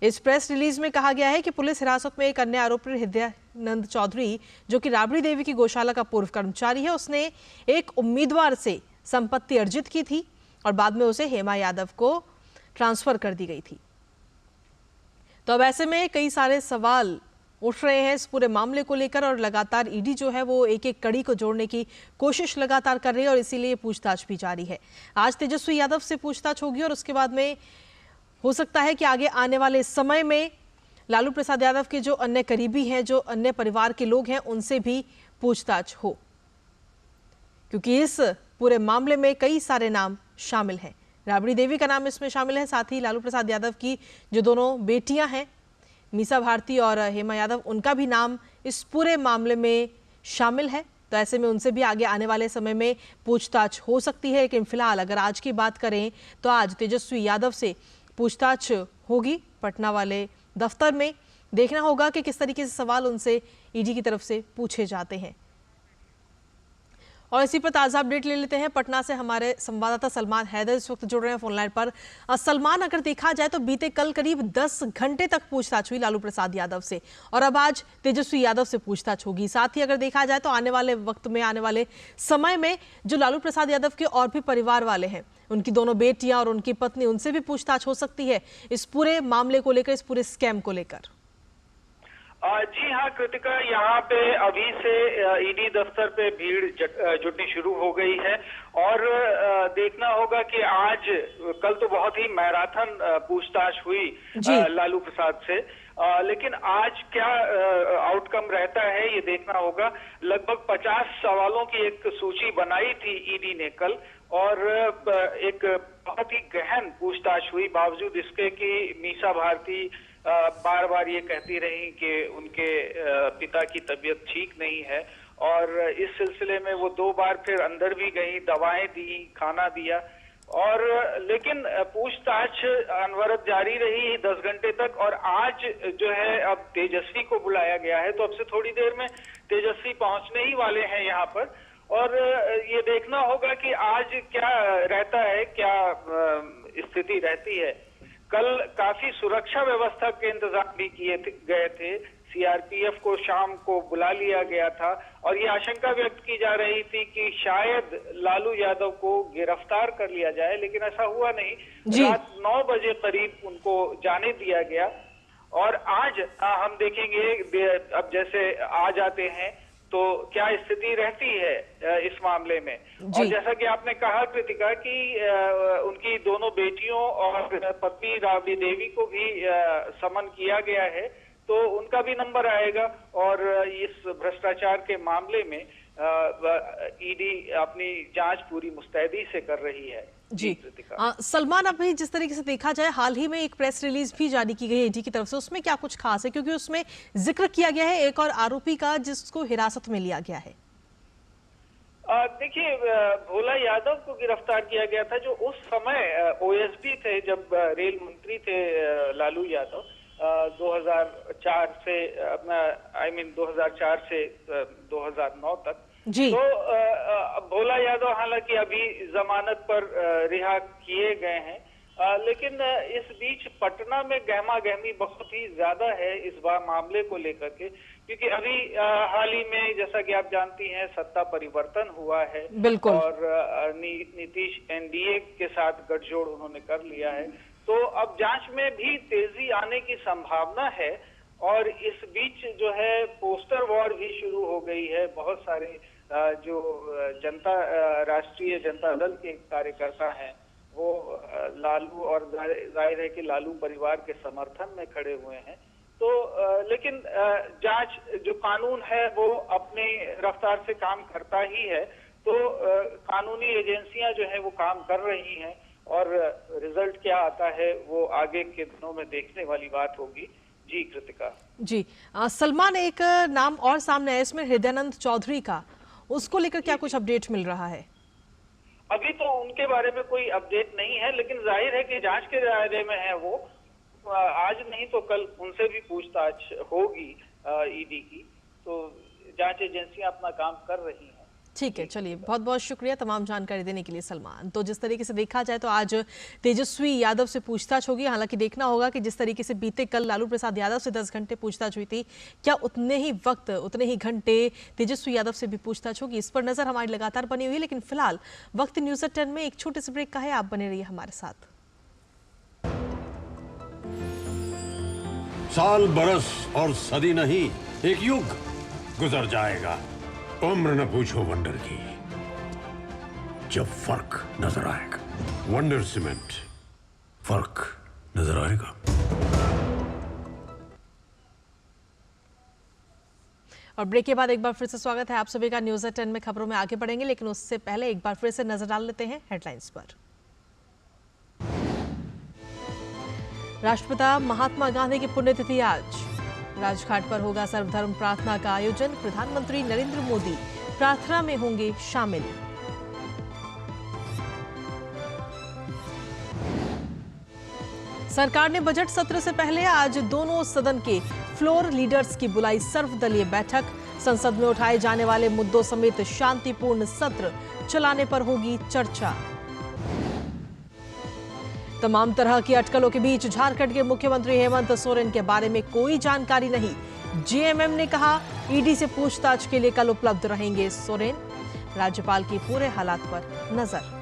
S1: इस प्रेस रिलीज में कहा गया है कि पुलिस हिरासत में एक अन्य आरोपी हृदयानंद चौधरी, जो कि राबड़ी देवी की गौशाला का पूर्व कर्मचारी है, उसने एक उम्मीदवार से संपत्ति अर्जित की थी और बाद में उसे हेमा यादव को ट्रांसफर कर दी गई थी। तो अब ऐसे में कई सारे सवाल उठ रहे हैं इस पूरे मामले को लेकर, और लगातार ईडी जो है वो एक एक कड़ी को जोड़ने की कोशिश लगातार कर रही है, और इसीलिए पूछताछ भी जारी है। आज तेजस्वी यादव से पूछताछ होगी, और उसके बाद में हो सकता है कि आगे आने वाले समय में लालू प्रसाद यादव के जो अन्य करीबी हैं, जो अन्य परिवार के लोग हैं, उनसे भी पूछताछ हो, क्योंकि इस पूरे मामले में कई सारे नाम शामिल हैं। राबड़ी देवी का नाम इसमें शामिल है, साथ ही लालू प्रसाद यादव की जो दोनों बेटियां हैं, मीसा भारती और हेमा यादव, उनका भी नाम इस पूरे मामले में शामिल है। तो ऐसे में उनसे भी आगे आने वाले समय में पूछताछ हो सकती है। लेकिन फिलहाल अगर आज की बात करें तो आज तेजस्वी यादव से पूछताछ होगी पटना वाले दफ्तर में। देखना होगा कि किस तरीके से सवाल उनसे ईडी की तरफ से पूछे जाते हैं। और इसी पर ताज़ा अपडेट ले लेते हैं पटना से। हमारे संवाददाता सलमान हैदर इस वक्त जुड़ रहे हैं फोनलाइन पर। सलमान, अगर देखा जाए तो बीते कल करीब 10 घंटे तक पूछताछ हुई लालू प्रसाद यादव से और अब आज तेजस्वी यादव से पूछताछ होगी। साथ ही अगर देखा जाए तो आने वाले वक्त में, आने वाले समय में जो लालू प्रसाद यादव के और भी परिवार वाले हैं, उनकी दोनों बेटियां और उनकी पत्नी, उनसे भी पूछताछ हो सकती है इस पूरे मामले को लेकर, इस पूरे स्कैम को लेकर।
S7: जी हाँ कृतिका, यहाँ पे अभी से ईडी दफ्तर पे भीड़ जुटनी शुरू हो गई है और देखना होगा कि आज, कल तो बहुत ही मैराथन पूछताछ हुई लालू प्रसाद से, लेकिन आज क्या आउटकम रहता है ये देखना होगा। लगभग 50 सवालों की एक सूची बनाई थी ईडी ने कल और एक बहुत ही गहन पूछताछ हुई, बावजूद इसके कि मीसा भारती बार बार ये कहती रही कि उनके पिता की तबीयत ठीक नहीं है और इस सिलसिले में वो 2 बार फिर अंदर भी गई, दवाएं दी, खाना दिया और लेकिन पूछताछ अनवरत जारी रही 10 घंटे तक। और आज जो है अब तेजस्वी को बुलाया गया है, तो अब से थोड़ी देर में तेजस्वी पहुंचने ही वाले हैं यहाँ पर और ये देखना होगा कि आज क्या रहता है, क्या स्थिति रहती है। कल काफी सुरक्षा व्यवस्था के इंतजाम भी किए गए थे, सीआरपीएफ को शाम को बुला लिया गया था और ये आशंका व्यक्त की जा रही थी कि शायद लालू यादव को गिरफ्तार कर लिया जाए, लेकिन ऐसा हुआ नहीं। रात 9 बजे करीब उनको जाने दिया गया और आज हम देखेंगे अब जैसे आ जाते हैं तो क्या स्थिति रहती है इस मामले में। और जैसा कि आपने कहा कृतिका कि उनकी दोनों बेटियों और पत्नी राबड़ी देवी को भी समन किया गया है, तो उनका भी नंबर आएगा और इस भ्रष्टाचार के मामले में ईडी अपनी जांच पूरी मुस्तैदी से कर रही है।
S1: जी सलमान, अभी जिस तरीके से देखा जाए, हाल ही में एक प्रेस रिलीज भी जारी की गई है ईडी की तरफ से, उसमें क्या कुछ खास है? क्योंकि उसमें जिक्र किया गया है एक और आरोपी का जिसको हिरासत में लिया गया है।
S7: देखिए, भोला यादव को गिरफ्तार किया गया था, जो उस समय ओएसडी थे, जब रेल मंत्री थे लालू यादव। 2004 से 2004 से 2009 तक जी। तो भोला यादव हालांकि अभी जमानत पर रिहा किए गए हैं, लेकिन इस बीच पटना में गहमा गहमी बहुत ही ज्यादा है इस बार मामले को लेकर के, क्योंकि अभी हाल ही में जैसा कि आप जानती हैं सत्ता परिवर्तन हुआ है और नीतीश एनडीए के साथ गठजोड़ उन्होंने कर लिया है, तो अब जांच में भी तेजी आने की संभावना है और इस बीच जो है पोस्टर वॉर भी शुरू हो गई है। बहुत सारे जो राष्ट्रीय जनता दल के कार्यकर्ता हैं वो लालू, और जाहिर है कि लालू परिवार के समर्थन में खड़े हुए हैं। तो लेकिन जांच, जो कानून है वो अपनी रफ्तार से काम करता ही है, तो कानूनी एजेंसियां जो है वो काम कर रही हैं और रिजल्ट क्या आता है वो आगे के दिनों में देखने वाली बात होगी। जी कृतिका।
S1: जी सलमान, एक नाम और सामने आया इसमें, हृदयानंद चौधरी का, उसको लेकर क्या कुछ अपडेट मिल रहा है?
S7: अभी तो उनके बारे में कोई अपडेट नहीं है, लेकिन जाहिर है कि जांच के दायरे में है वो, आज नहीं तो कल उनसे भी पूछताछ होगी ईडी की, तो जांच एजेंसियां अपना काम कर रही हैं।
S1: ठीक है, चलिए, बहुत बहुत शुक्रिया तमाम जानकारी देने के लिए सलमान। तो जिस तरीके से देखा जाए तो आज तेजस्वी यादव से पूछताछ होगी। हालांकि देखना होगा कि जिस तरीके से बीते कल लालू प्रसाद यादव से 10 घंटे पूछताछ हुई थी, क्या उतने ही वक्त, उतने ही घंटे तेजस्वी यादव से भी पूछताछ होगी, इस पर नजर हमारी लगातार बनी हुई है। लेकिन फिलहाल वक्त न्यूज़ 10 में एक छोटे से ब्रेक का है, आप बने रहिए हमारे साथ।
S4: साल, बरस और सदी नहीं, एक युग गुजर जाएगा, उम्र न पूछो वंडर की, जब फर्क नजर आएगा। वंडर सीमेंट, फर्क नजर आएगा।
S1: और ब्रेक के बाद एक बार फिर से स्वागत है आप सभी का। न्यूज़ 10 में खबरों में आगे बढ़ेंगे, लेकिन उससे पहले एक बार फिर से नजर डाल लेते हैं हेडलाइंस पर। राष्ट्रपिता महात्मा गांधी की पुण्यतिथि आज, राजघाट पर होगा सर्वधर्म प्रार्थना का आयोजन, प्रधानमंत्री नरेंद्र मोदी प्रार्थना में होंगे शामिल। सरकार ने बजट सत्र से पहले आज दोनों सदन के फ्लोर लीडर्स की बुलाई सर्वदलीय बैठक। संसद में उठाए जाने वाले मुद्दों समेत शांतिपूर्ण सत्र चलाने पर होगी चर्चा। तमाम तरह की अटकलों के बीच झारखंड के मुख्यमंत्री हेमंत सोरेन के बारे में कोई जानकारी नहीं। जेएमएम ने कहा ईडी से पूछताछ के लिए कल उपलब्ध रहेंगे सोरेन। राज्यपाल की पूरे हालात पर नजर।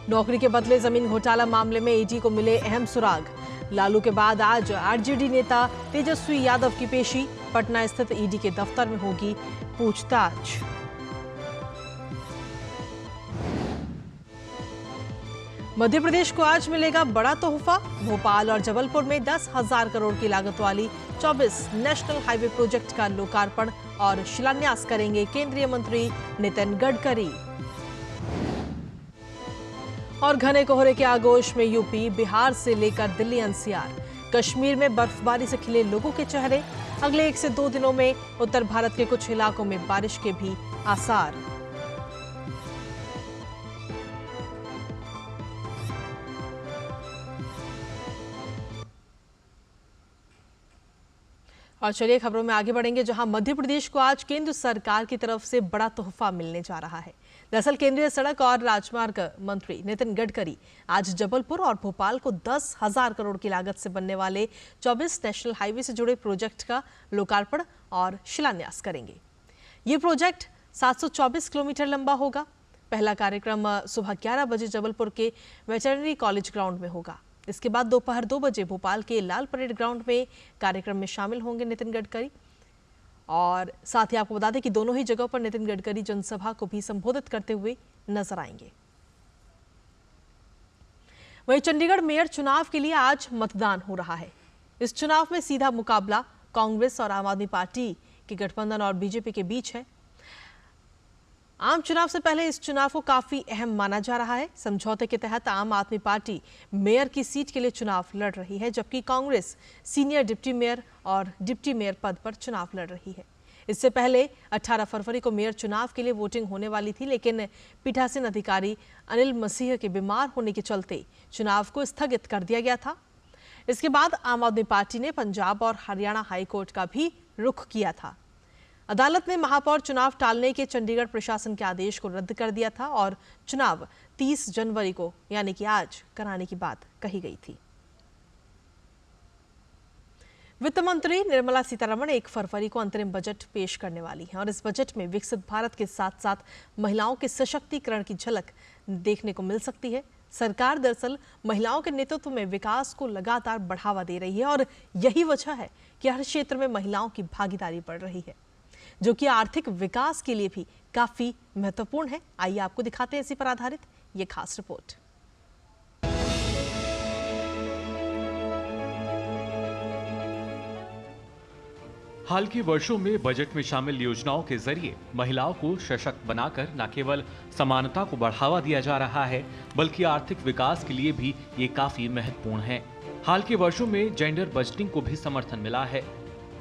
S1: नौकरी के बदले जमीन घोटाला मामले में ईडी को मिले अहम सुराग। लालू के बाद आज आरजेडी नेता तेजस्वी यादव की पेशी। पटना स्थित ईडी के दफ्तर में होगी पूछताछ। मध्य प्रदेश को आज मिलेगा बड़ा तोहफा। भोपाल और जबलपुर में 10,000 करोड़ की लागत वाली 24 नेशनल हाईवे प्रोजेक्ट का लोकार्पण और शिलान्यास करेंगे केंद्रीय मंत्री नितिन गडकरी। और घने कोहरे के आगोश में यूपी, बिहार से लेकर दिल्ली एनसीआर। कश्मीर में बर्फबारी से खिले लोगों के चेहरे। अगले 1 से 2 दिनों में उत्तर भारत के कुछ इलाकों में बारिश के भी आसार। और चलिए खबरों में आगे बढ़ेंगे, जहां मध्य प्रदेश को आज केंद्र सरकार की तरफ से बड़ा तोहफा मिलने जा रहा है। दरअसल केंद्रीय सड़क और राजमार्ग मंत्री नितिन गडकरी आज जबलपुर और भोपाल को 10,000 करोड़ की लागत से बनने वाले 24 नेशनल हाईवे से जुड़े प्रोजेक्ट का लोकार्पण और शिलान्यास करेंगे। ये प्रोजेक्ट 724 किलोमीटर लंबा होगा। पहला कार्यक्रम सुबह 11 बजे जबलपुर के वेटरनरी कॉलेज ग्राउंड में होगा। इसके बाद दोपहर 2 बजे भोपाल के लाल परेड ग्राउंड में कार्यक्रम में शामिल होंगे नितिन गडकरी। और साथ ही आपको बता दें कि दोनों ही जगहों पर नितिन गडकरी जनसभा को भी संबोधित करते हुए नजर आएंगे। वहीं चंडीगढ़ मेयर चुनाव के लिए आज मतदान हो रहा है। इस चुनाव में सीधा मुकाबला कांग्रेस और आम आदमी पार्टी के गठबंधन और बीजेपी के बीच है। आम चुनाव से पहले इस चुनाव को काफी अहम माना जा रहा है। समझौते के तहत आम आदमी पार्टी मेयर की सीट के लिए चुनाव लड़ रही है, जबकि कांग्रेस सीनियर डिप्टी मेयर और डिप्टी मेयर पद पर चुनाव लड़ रही है। इससे पहले 18 फरवरी को मेयर चुनाव के लिए वोटिंग होने वाली थी, लेकिन पीठासीन अधिकारी अनिल मसीह के बीमार होने के चलते चुनाव को स्थगित कर दिया गया था। इसके बाद आम आदमी पार्टी ने पंजाब और हरियाणा हाईकोर्ट का भी रुख किया था। अदालत ने महापौर चुनाव टालने के चंडीगढ़ प्रशासन के आदेश को रद्द कर दिया था और चुनाव 30 जनवरी को यानी कि आज कराने की बात कही गई थी। वित्त मंत्री निर्मला सीतारमण 1 फरवरी को अंतरिम बजट पेश करने वाली हैं और इस बजट में विकसित भारत के साथ साथ महिलाओं के सशक्तिकरण की झलक देखने को मिल सकती है। सरकार दरअसल महिलाओं के नेतृत्व में विकास को लगातार बढ़ावा दे रही है और यही वजह है कि हर क्षेत्र में महिलाओं की भागीदारी बढ़ रही है, जो कि आर्थिक विकास के लिए भी काफी महत्वपूर्ण है। आइए आपको दिखाते हैं इसी पर आधारित ये खास रिपोर्ट।
S12: हाल के वर्षों में बजट में शामिल योजनाओं के जरिए महिलाओं को सशक्त बनाकर न केवल समानता को बढ़ावा दिया जा रहा है, बल्कि आर्थिक विकास के लिए भी ये काफी महत्वपूर्ण है। हाल के वर्षों में जेंडर बजटिंग को भी समर्थन मिला है।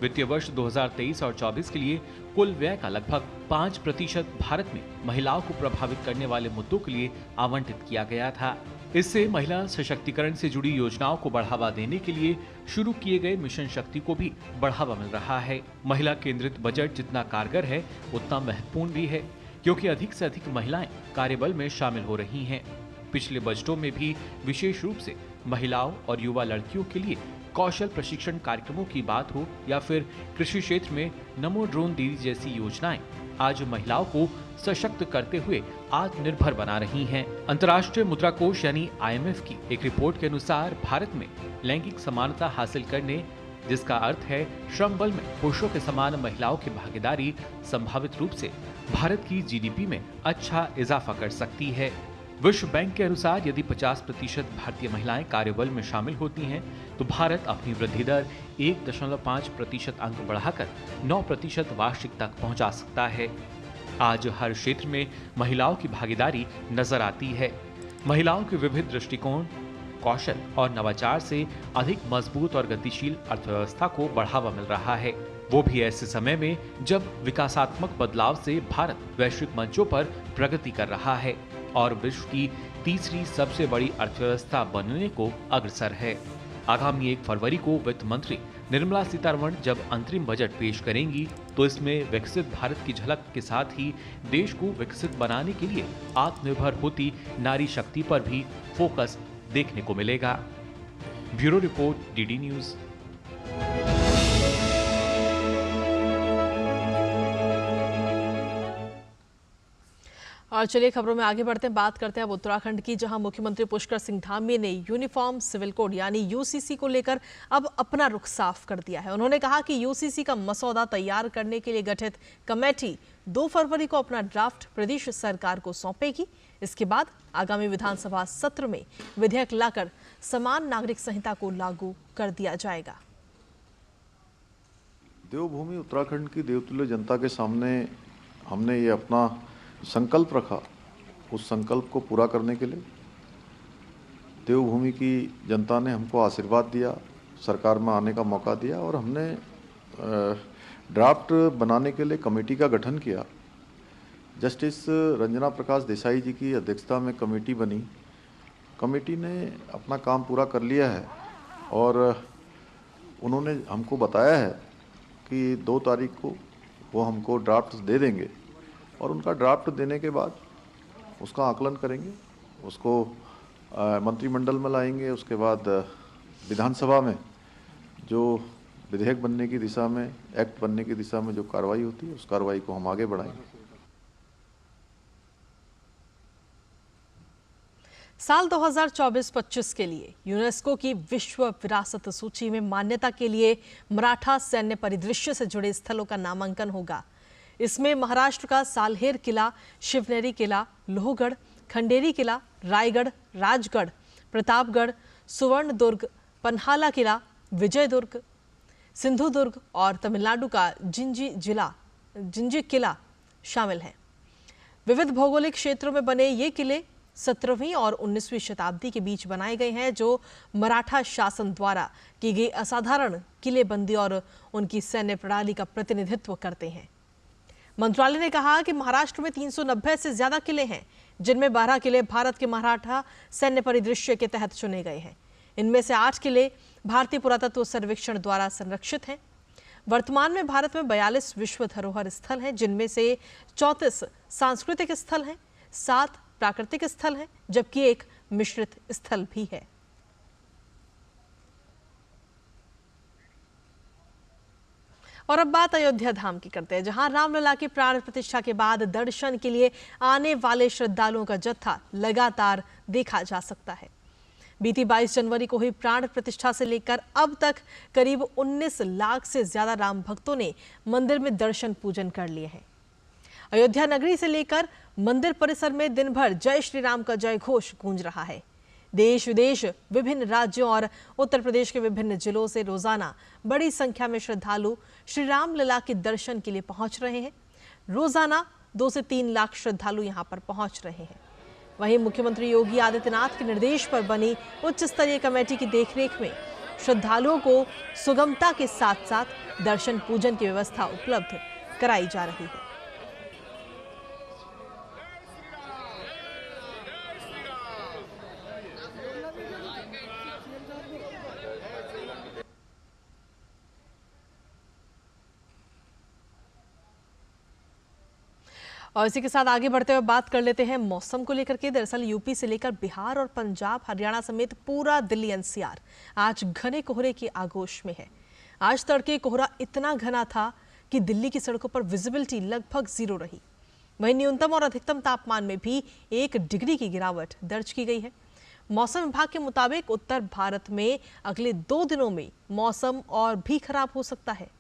S12: वित्तीय वर्ष 2023 और 24 के लिए कुल व्यय का लगभग 5% भारत में महिलाओं को प्रभावित करने वाले मुद्दों के लिए आवंटित किया गया था। इससे महिला सशक्तिकरण से जुड़ी योजनाओं को बढ़ावा देने के लिए शुरू किए गए मिशन शक्ति को भी बढ़ावा मिल रहा है। महिला केंद्रित बजट जितना कारगर है उतना महत्वपूर्ण भी है, क्योंकि अधिक से अधिक महिलाएं कार्यबल में शामिल हो रही हैं। पिछले बजटों में भी विशेष रूप से महिलाओं और युवा लड़कियों के लिए कौशल प्रशिक्षण कार्यक्रमों की बात हो या फिर कृषि क्षेत्र में नमो ड्रोन दीदी जैसी योजनाएं आज महिलाओं को सशक्त करते हुए आत्मनिर्भर बना रही हैं। अंतर्राष्ट्रीय मुद्रा कोष यानी IMF की एक रिपोर्ट के अनुसार भारत में लैंगिक समानता हासिल करने, जिसका अर्थ है श्रम बल में पुरुषों के समान महिलाओं की भागीदारी, संभावित रूप से भारत की GDP में अच्छा इजाफा कर सकती है। विश्व बैंक के अनुसार यदि 50% भारतीय महिलाएं कार्यबल में शामिल होती हैं, तो भारत अपनी वृद्धि दर 1.5% अंक बढ़ाकर 9% वार्षिक तक पहुंचा सकता है। आज हर क्षेत्र में महिलाओं की भागीदारी नजर आती है। महिलाओं के विविध दृष्टिकोण, कौशल और नवाचार से अधिक मजबूत और गतिशील अर्थव्यवस्था को बढ़ावा मिल रहा है, वो भी ऐसे समय में जब विकासात्मक बदलाव से भारत वैश्विक मंचों पर प्रगति कर रहा है। और विश्व की तीसरी सबसे बड़ी अर्थव्यवस्था बनने को अग्रसर है। आगामी 1 फरवरी को वित्त मंत्री निर्मला सीतारमण जब अंतरिम बजट पेश करेंगी तो इसमें विकसित भारत की झलक के साथ ही देश को विकसित बनाने के लिए आत्मनिर्भर होती नारी शक्ति पर भी फोकस देखने को मिलेगा। Bureau report, DD news.
S1: और चलिए खबरों में आगे बढ़ते हैं, बात करते हैं अब उत्तराखंड की, जहां मुख्यमंत्री पुष्कर सिंह धामी ने यूनिफॉर्म सिविल कोड यानी यूसीसी को लेकर अब अपना रुख साफ कर दिया है। उन्होंने कहा कि यूसीसी का मसौदा तैयार करने के लिए गठित कमेटी 2 फरवरी को अपना ड्राफ्ट प्रदेश सरकार को सौंपेगी। इसके बाद आगामी विधानसभा सत्र में विधेयक लाकर समान नागरिक संहिता को लागू कर दिया जाएगा।
S13: देवभूमि उत्तराखंड की देवतुल्य जनता के सामने हमने ये अपना संकल्प रखा। उस संकल्प को पूरा करने के लिए देवभूमि की जनता ने हमको आशीर्वाद दिया, सरकार में आने का मौका दिया और हमने ड्राफ्ट बनाने के लिए कमेटी का गठन किया। जस्टिस रंजना प्रकाश देसाई जी की अध्यक्षता में कमेटी बनी। कमेटी ने अपना काम पूरा कर लिया है और उन्होंने हमको बताया है कि 2 तारीख को वो हमको ड्राफ्ट दे देंगे और उनका ड्राफ्ट देने के बाद उसका आकलन करेंगे, उसको मंत्रिमंडल में लाएंगे। उसके बाद विधानसभा में जो विधेयक बनने की दिशा में, एक्ट बनने की दिशा में जो कार्रवाई होती है, उस कार्रवाई को हम आगे बढ़ाएंगे।
S1: साल 2024-25 के लिए यूनेस्को की विश्व विरासत सूची में मान्यता के लिए मराठा सैन्य परिदृश्य से जुड़े स्थलों का नामांकन होगा। इसमें महाराष्ट्र का सालहेर किला, शिवनेरी किला, लोहगढ़, खंडेरी किला, रायगढ़, राजगढ़, प्रतापगढ़, सुवर्णदुर्ग, पन्हाला किला, विजयदुर्ग, सिंधुदुर्ग और तमिलनाडु का जिंजी किला शामिल है। विविध भौगोलिक क्षेत्रों में बने ये किले 17वीं और 19वीं शताब्दी के बीच बनाए गए हैं, जो मराठा शासन द्वारा की गई असाधारण किलेबंदी और उनकी सैन्य प्रणाली का प्रतिनिधित्व करते हैं। मंत्रालय ने कहा कि महाराष्ट्र में 390 से ज्यादा किले हैं, जिनमें 12 किले भारत के मराठा सैन्य परिदृश्य के तहत चुने गए हैं। इनमें से 8 किले भारतीय पुरातत्व सर्वेक्षण द्वारा संरक्षित हैं। वर्तमान में भारत में 42 विश्व धरोहर स्थल हैं, जिनमें से 34 सांस्कृतिक स्थल हैं, 7 प्राकृतिक स्थल हैं, जबकि एक मिश्रित स्थल भी है। और अब बात अयोध्या धाम की करते हैं, जहां रामलला की प्राण प्रतिष्ठा के बाद दर्शन के लिए आने वाले श्रद्धालुओं का जत्था लगातार देखा जा सकता है। बीती 22 जनवरी को हुई प्राण प्रतिष्ठा से लेकर अब तक करीब 19 लाख से ज्यादा राम भक्तों ने मंदिर में दर्शन पूजन कर लिए हैं। अयोध्या नगरी से लेकर मंदिर परिसर में दिन भर जय श्री राम का जय घोष गूंज रहा है। देश विदेश, विभिन्न राज्यों और उत्तर प्रदेश के विभिन्न जिलों से रोजाना बड़ी संख्या में श्रद्धालु श्री राम लला के दर्शन के लिए पहुंच रहे हैं। रोजाना 2 से 3 लाख श्रद्धालु यहां पर पहुंच रहे हैं। वहीं मुख्यमंत्री योगी आदित्यनाथ के निर्देश पर बनी उच्च स्तरीय कमेटी की देखरेख में श्रद्धालुओं को सुगमता के साथ साथ दर्शन पूजन की व्यवस्था उपलब्ध कराई जा रही है। और इसी के साथ आगे बढ़ते हुए बात कर लेते हैं मौसम को लेकर के। दरअसल यूपी से लेकर बिहार और पंजाब, हरियाणा समेत पूरा दिल्ली एनसीआर आज घने कोहरे की आगोश में है। आज तड़के कोहरा इतना घना था कि दिल्ली की सड़कों पर विजिबिलिटी लगभग 0 रही। वहीं न्यूनतम और अधिकतम तापमान में भी 1 डिग्री की गिरावट दर्ज की गई है। मौसम विभाग के मुताबिक उत्तर भारत में अगले 2 दिनों में मौसम और भी खराब हो सकता है।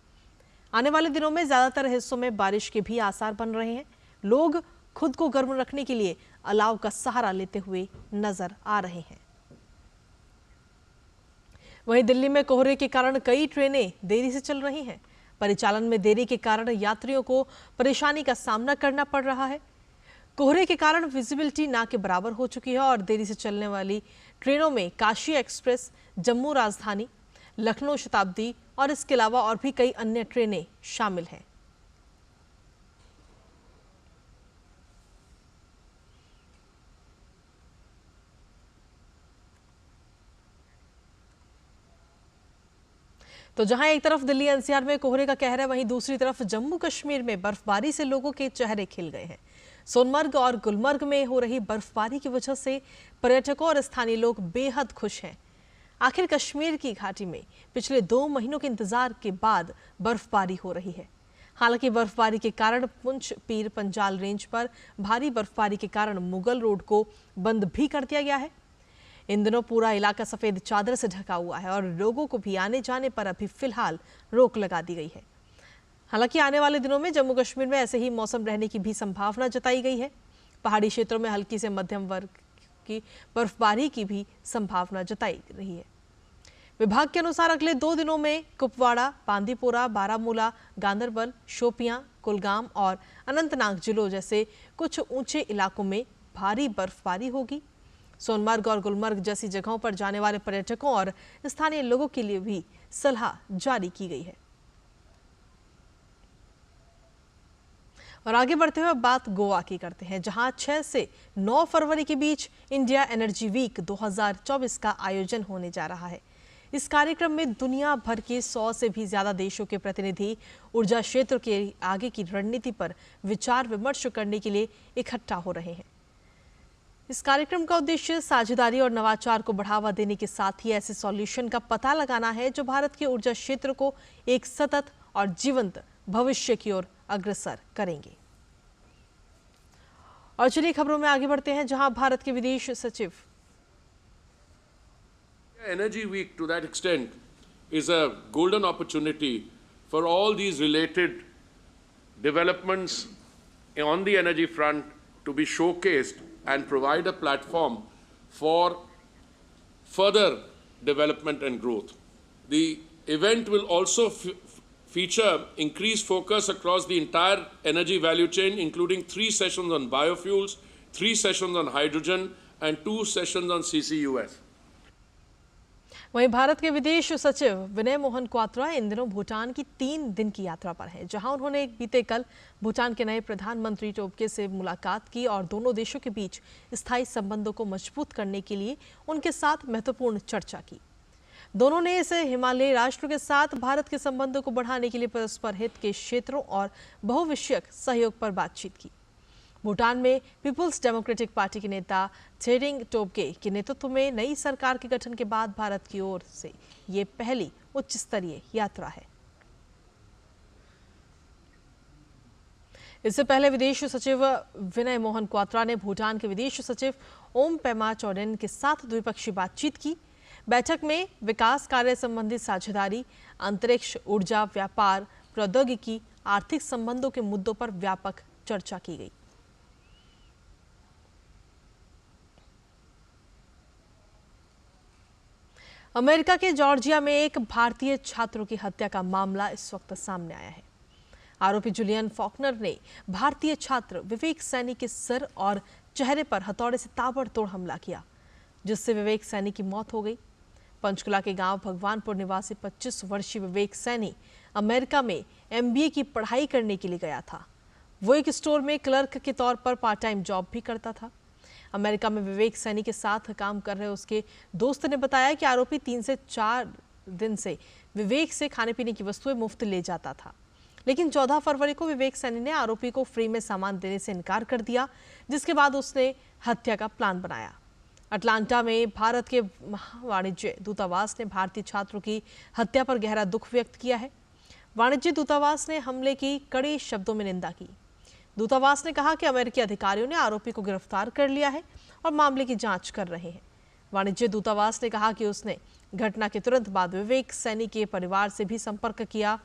S1: आने वाले दिनों में ज्यादातर हिस्सों में बारिश के भी आसार बन रहे हैं। लोग खुद को गर्म रखने के लिए अलाव का सहारा लेते हुए नजर आ रहे हैं। वहीं दिल्ली में कोहरे के कारण कई ट्रेनें देरी से चल रही हैं। परिचालन में देरी के कारण यात्रियों को परेशानी का सामना करना पड़ रहा है। कोहरे के कारण विजिबिलिटी ना के बराबर हो चुकी है और देरी से चलने वाली ट्रेनों में काशी एक्सप्रेस, जम्मू राजधानी, लखनऊ शताब्दी और इसके अलावा और भी कई अन्य ट्रेनें शामिल हैं। तो जहां एक तरफ दिल्ली एनसीआर में कोहरे का कहर है, वहीं दूसरी तरफ जम्मू कश्मीर में बर्फबारी से लोगों के चेहरे खिल गए हैं। सोनमर्ग और गुलमर्ग में हो रही बर्फबारी की वजह से पर्यटकों और स्थानीय लोग बेहद खुश हैं। आखिर कश्मीर की घाटी में पिछले 2 महीनों के इंतजार के बाद बर्फबारी हो रही है। हालांकि बर्फबारी के कारण पुंछ पीर पंजाल रेंज पर भारी बर्फबारी के कारण मुगल रोड को बंद भी कर दिया गया है। इन दिनों पूरा इलाका सफेद चादर से ढका हुआ है और लोगों को भी आने जाने पर अभी फिलहाल रोक लगा दी गई है। हालांकि आने वाले दिनों में जम्मू कश्मीर में ऐसे ही मौसम रहने की भी संभावना जताई गई है। पहाड़ी क्षेत्रों में हल्की से मध्यम वर्ग की बर्फबारी की भी संभावना जताई रही है। विभाग के अनुसार अगले 2 दिनों में कुपवाड़ा, बांदीपोरा, बारामूला, गांदरबल, शोपियां, कुलगाम और अनंतनाग जिलों जैसे कुछ ऊंचे इलाकों में भारी बर्फबारी होगी। सोनमर्ग और गुलमर्ग जैसी जगहों पर जाने वाले पर्यटकों और स्थानीय लोगों के लिए भी सलाह जारी की गई है। और आगे बढ़ते हुए बात गोवा की करते हैं, जहां 6 से 9 फरवरी के बीच इंडिया एनर्जी वीक 2024 का आयोजन होने जा रहा है। इस कार्यक्रम में दुनिया भर के 100 से भी ज्यादा देशों के प्रतिनिधि ऊर्जा क्षेत्र के आगे की रणनीति पर विचार विमर्श करने के लिए इकट्ठा हो रहे हैं। इस कार्यक्रम का उद्देश्य साझेदारी और नवाचार को बढ़ावा देने के साथ ही ऐसे सॉल्यूशन का पता लगाना है जो भारत के ऊर्जा क्षेत्र को एक सतत और जीवंत भविष्य की ओर अग्रसर करेंगे। और चलिए खबरों में आगे बढ़ते हैं, जहां भारत के विदेश सचिव
S14: Energy Week to that extent is a golden opportunity for all these related developments on the energy front to be showcased and provide a platform for further development and growth. The event will also feature increased focus across the entire energy value chain, including 3 sessions on biofuels, 3 sessions on hydrogen and 2 sessions on CCUS.
S1: वहीं भारत के विदेश सचिव विनय मोहन क्वात्रा इन दिनों भूटान की 3 दिन की यात्रा पर हैं, जहां उन्होंने बीते कल भूटान के नए प्रधानमंत्री टोब्गे से मुलाकात की और दोनों देशों के बीच स्थायी संबंधों को मजबूत करने के लिए उनके साथ महत्वपूर्ण चर्चा की। दोनों ने इसे हिमालयी राष्ट्रों के साथ भारत के संबंधों को बढ़ाने के लिए परस्पर हित के क्षेत्रों और बहुविषयक सहयोग पर बातचीत की। भूटान में पीपुल्स डेमोक्रेटिक पार्टी के नेता त्शेरिंग टोब्गे के नेतृत्व में नई सरकार के गठन के बाद भारत की ओर से ये पहली उच्च स्तरीय यात्रा है। इससे पहले विदेश सचिव विनय मोहन क्वात्रा ने भूटान के विदेश सचिव ओम पेमा चौडेन के साथ द्विपक्षीय बातचीत की। बैठक में विकास कार्य संबंधी साझेदारी, अंतरिक्ष, ऊर्जा, व्यापार, प्रौद्योगिकी, आर्थिक संबंधों के मुद्दों पर व्यापक चर्चा की गई। अमेरिका के जॉर्जिया में एक भारतीय छात्र की हत्या का मामला इस वक्त सामने आया है। आरोपी जुलियन फॉकनर ने भारतीय छात्र विवेक सैनी के सर और चेहरे पर हथौड़े से ताबड़तोड़ हमला किया, जिससे विवेक सैनी की मौत हो गई। पंचकुला के गांव भगवानपुर निवासी 25 वर्षीय विवेक सैनी अमेरिका में MBA की पढ़ाई करने के लिए गया था। वो एक स्टोर में क्लर्क के तौर पर पार्ट टाइम जॉब भी करता था। अमेरिका में विवेक सैनी के साथ काम कर रहे उसके दोस्त ने बताया कि आरोपी 3 से 4 दिन से विवेक से खाने पीने की वस्तुएं मुफ्त ले जाता था, लेकिन 14 फरवरी को विवेक सैनी ने आरोपी को फ्री में सामान देने से इनकार कर दिया, जिसके बाद उसने हत्या का प्लान बनाया। अटलांटा में भारत के वाणिज्य दूतावास ने भारतीय छात्रों की हत्या पर गहरा दुख व्यक्त किया है। वाणिज्य दूतावास ने हमले की कड़े शब्दों में निंदा की। दूतावास ने कहा कि अमेरिकी अधिकारियों ने आरोपी को गिरफ्तार कर लिया है और मामले की जांच कर रहे हैं। वाणिज्य दूतावास ने कहा कि उसने घटना के तुरंत बाद विवेक सैनी के परिवार से भी संपर्क किया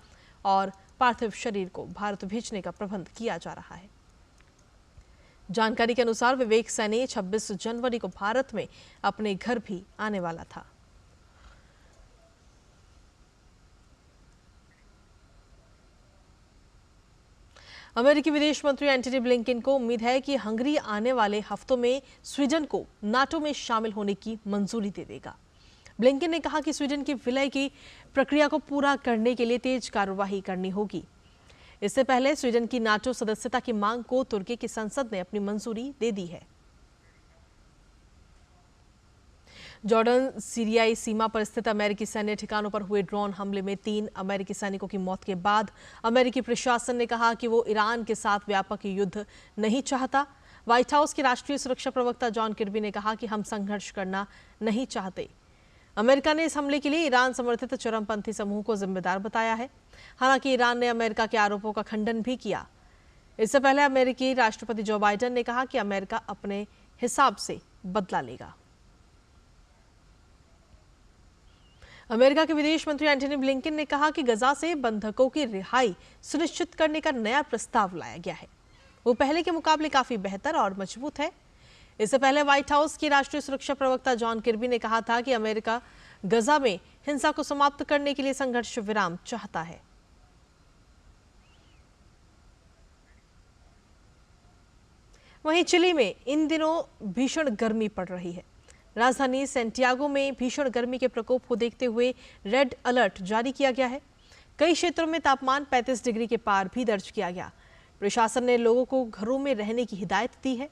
S1: और पार्थिव शरीर को भारत भेजने का प्रबंध किया जा रहा है। जानकारी के अनुसार विवेक सैनी 26 जनवरी को भारत में अपने घर भी आने वाला था। अमेरिकी विदेश मंत्री एंटनी ब्लिंकन को उम्मीद है कि हंगरी आने वाले हफ्तों में स्वीडन को नाटो में शामिल होने की मंजूरी दे देगा। ब्लिंकन ने कहा कि स्वीडन की विलय की प्रक्रिया को पूरा करने के लिए तेज कार्यवाही करनी होगी। इससे पहले स्वीडन की नाटो सदस्यता की मांग को तुर्की की संसद ने अपनी मंजूरी दे दी है। जॉर्डन सीरियाई सीमा पर स्थित अमेरिकी सैन्य ठिकानों पर हुए ड्रोन हमले में 3 अमेरिकी सैनिकों की मौत के बाद अमेरिकी प्रशासन ने कहा कि वो ईरान के साथ व्यापक युद्ध नहीं चाहता। व्हाइट हाउस के राष्ट्रीय सुरक्षा प्रवक्ता जॉन किर्बी ने कहा कि हम संघर्ष करना नहीं चाहते। अमेरिका ने इस हमले के लिए ईरान समर्थित चरमपंथी समूह को जिम्मेदार बताया है। हालांकि ईरान ने अमेरिका के आरोपों का खंडन भी किया। इससे पहले अमेरिकी राष्ट्रपति जो बाइडेन ने कहा कि अमेरिका अपने हिसाब से बदला लेगा। अमेरिका के विदेश मंत्री एंटनी ब्लिंकन ने कहा कि गजा से बंधकों की रिहाई सुनिश्चित करने का नया प्रस्ताव लाया गया है। वो पहले के मुकाबले काफी बेहतर और मजबूत है। इससे पहले व्हाइट हाउस की राष्ट्रीय सुरक्षा प्रवक्ता जॉन किर्बी ने कहा था कि अमेरिका गजा में हिंसा को समाप्त करने के लिए संघर्ष विराम चाहता है। वहीं चिली में इन दिनों भीषण गर्मी पड़ रही है। राजधानी सेंटियागो में भीषण गर्मी के प्रकोप को देखते हुए रेड अलर्ट जारी किया गया है। कई क्षेत्रों में तापमान 35 डिग्री के पार भी दर्ज किया गया। प्रशासन ने लोगों को घरों में रहने की हिदायत दी है।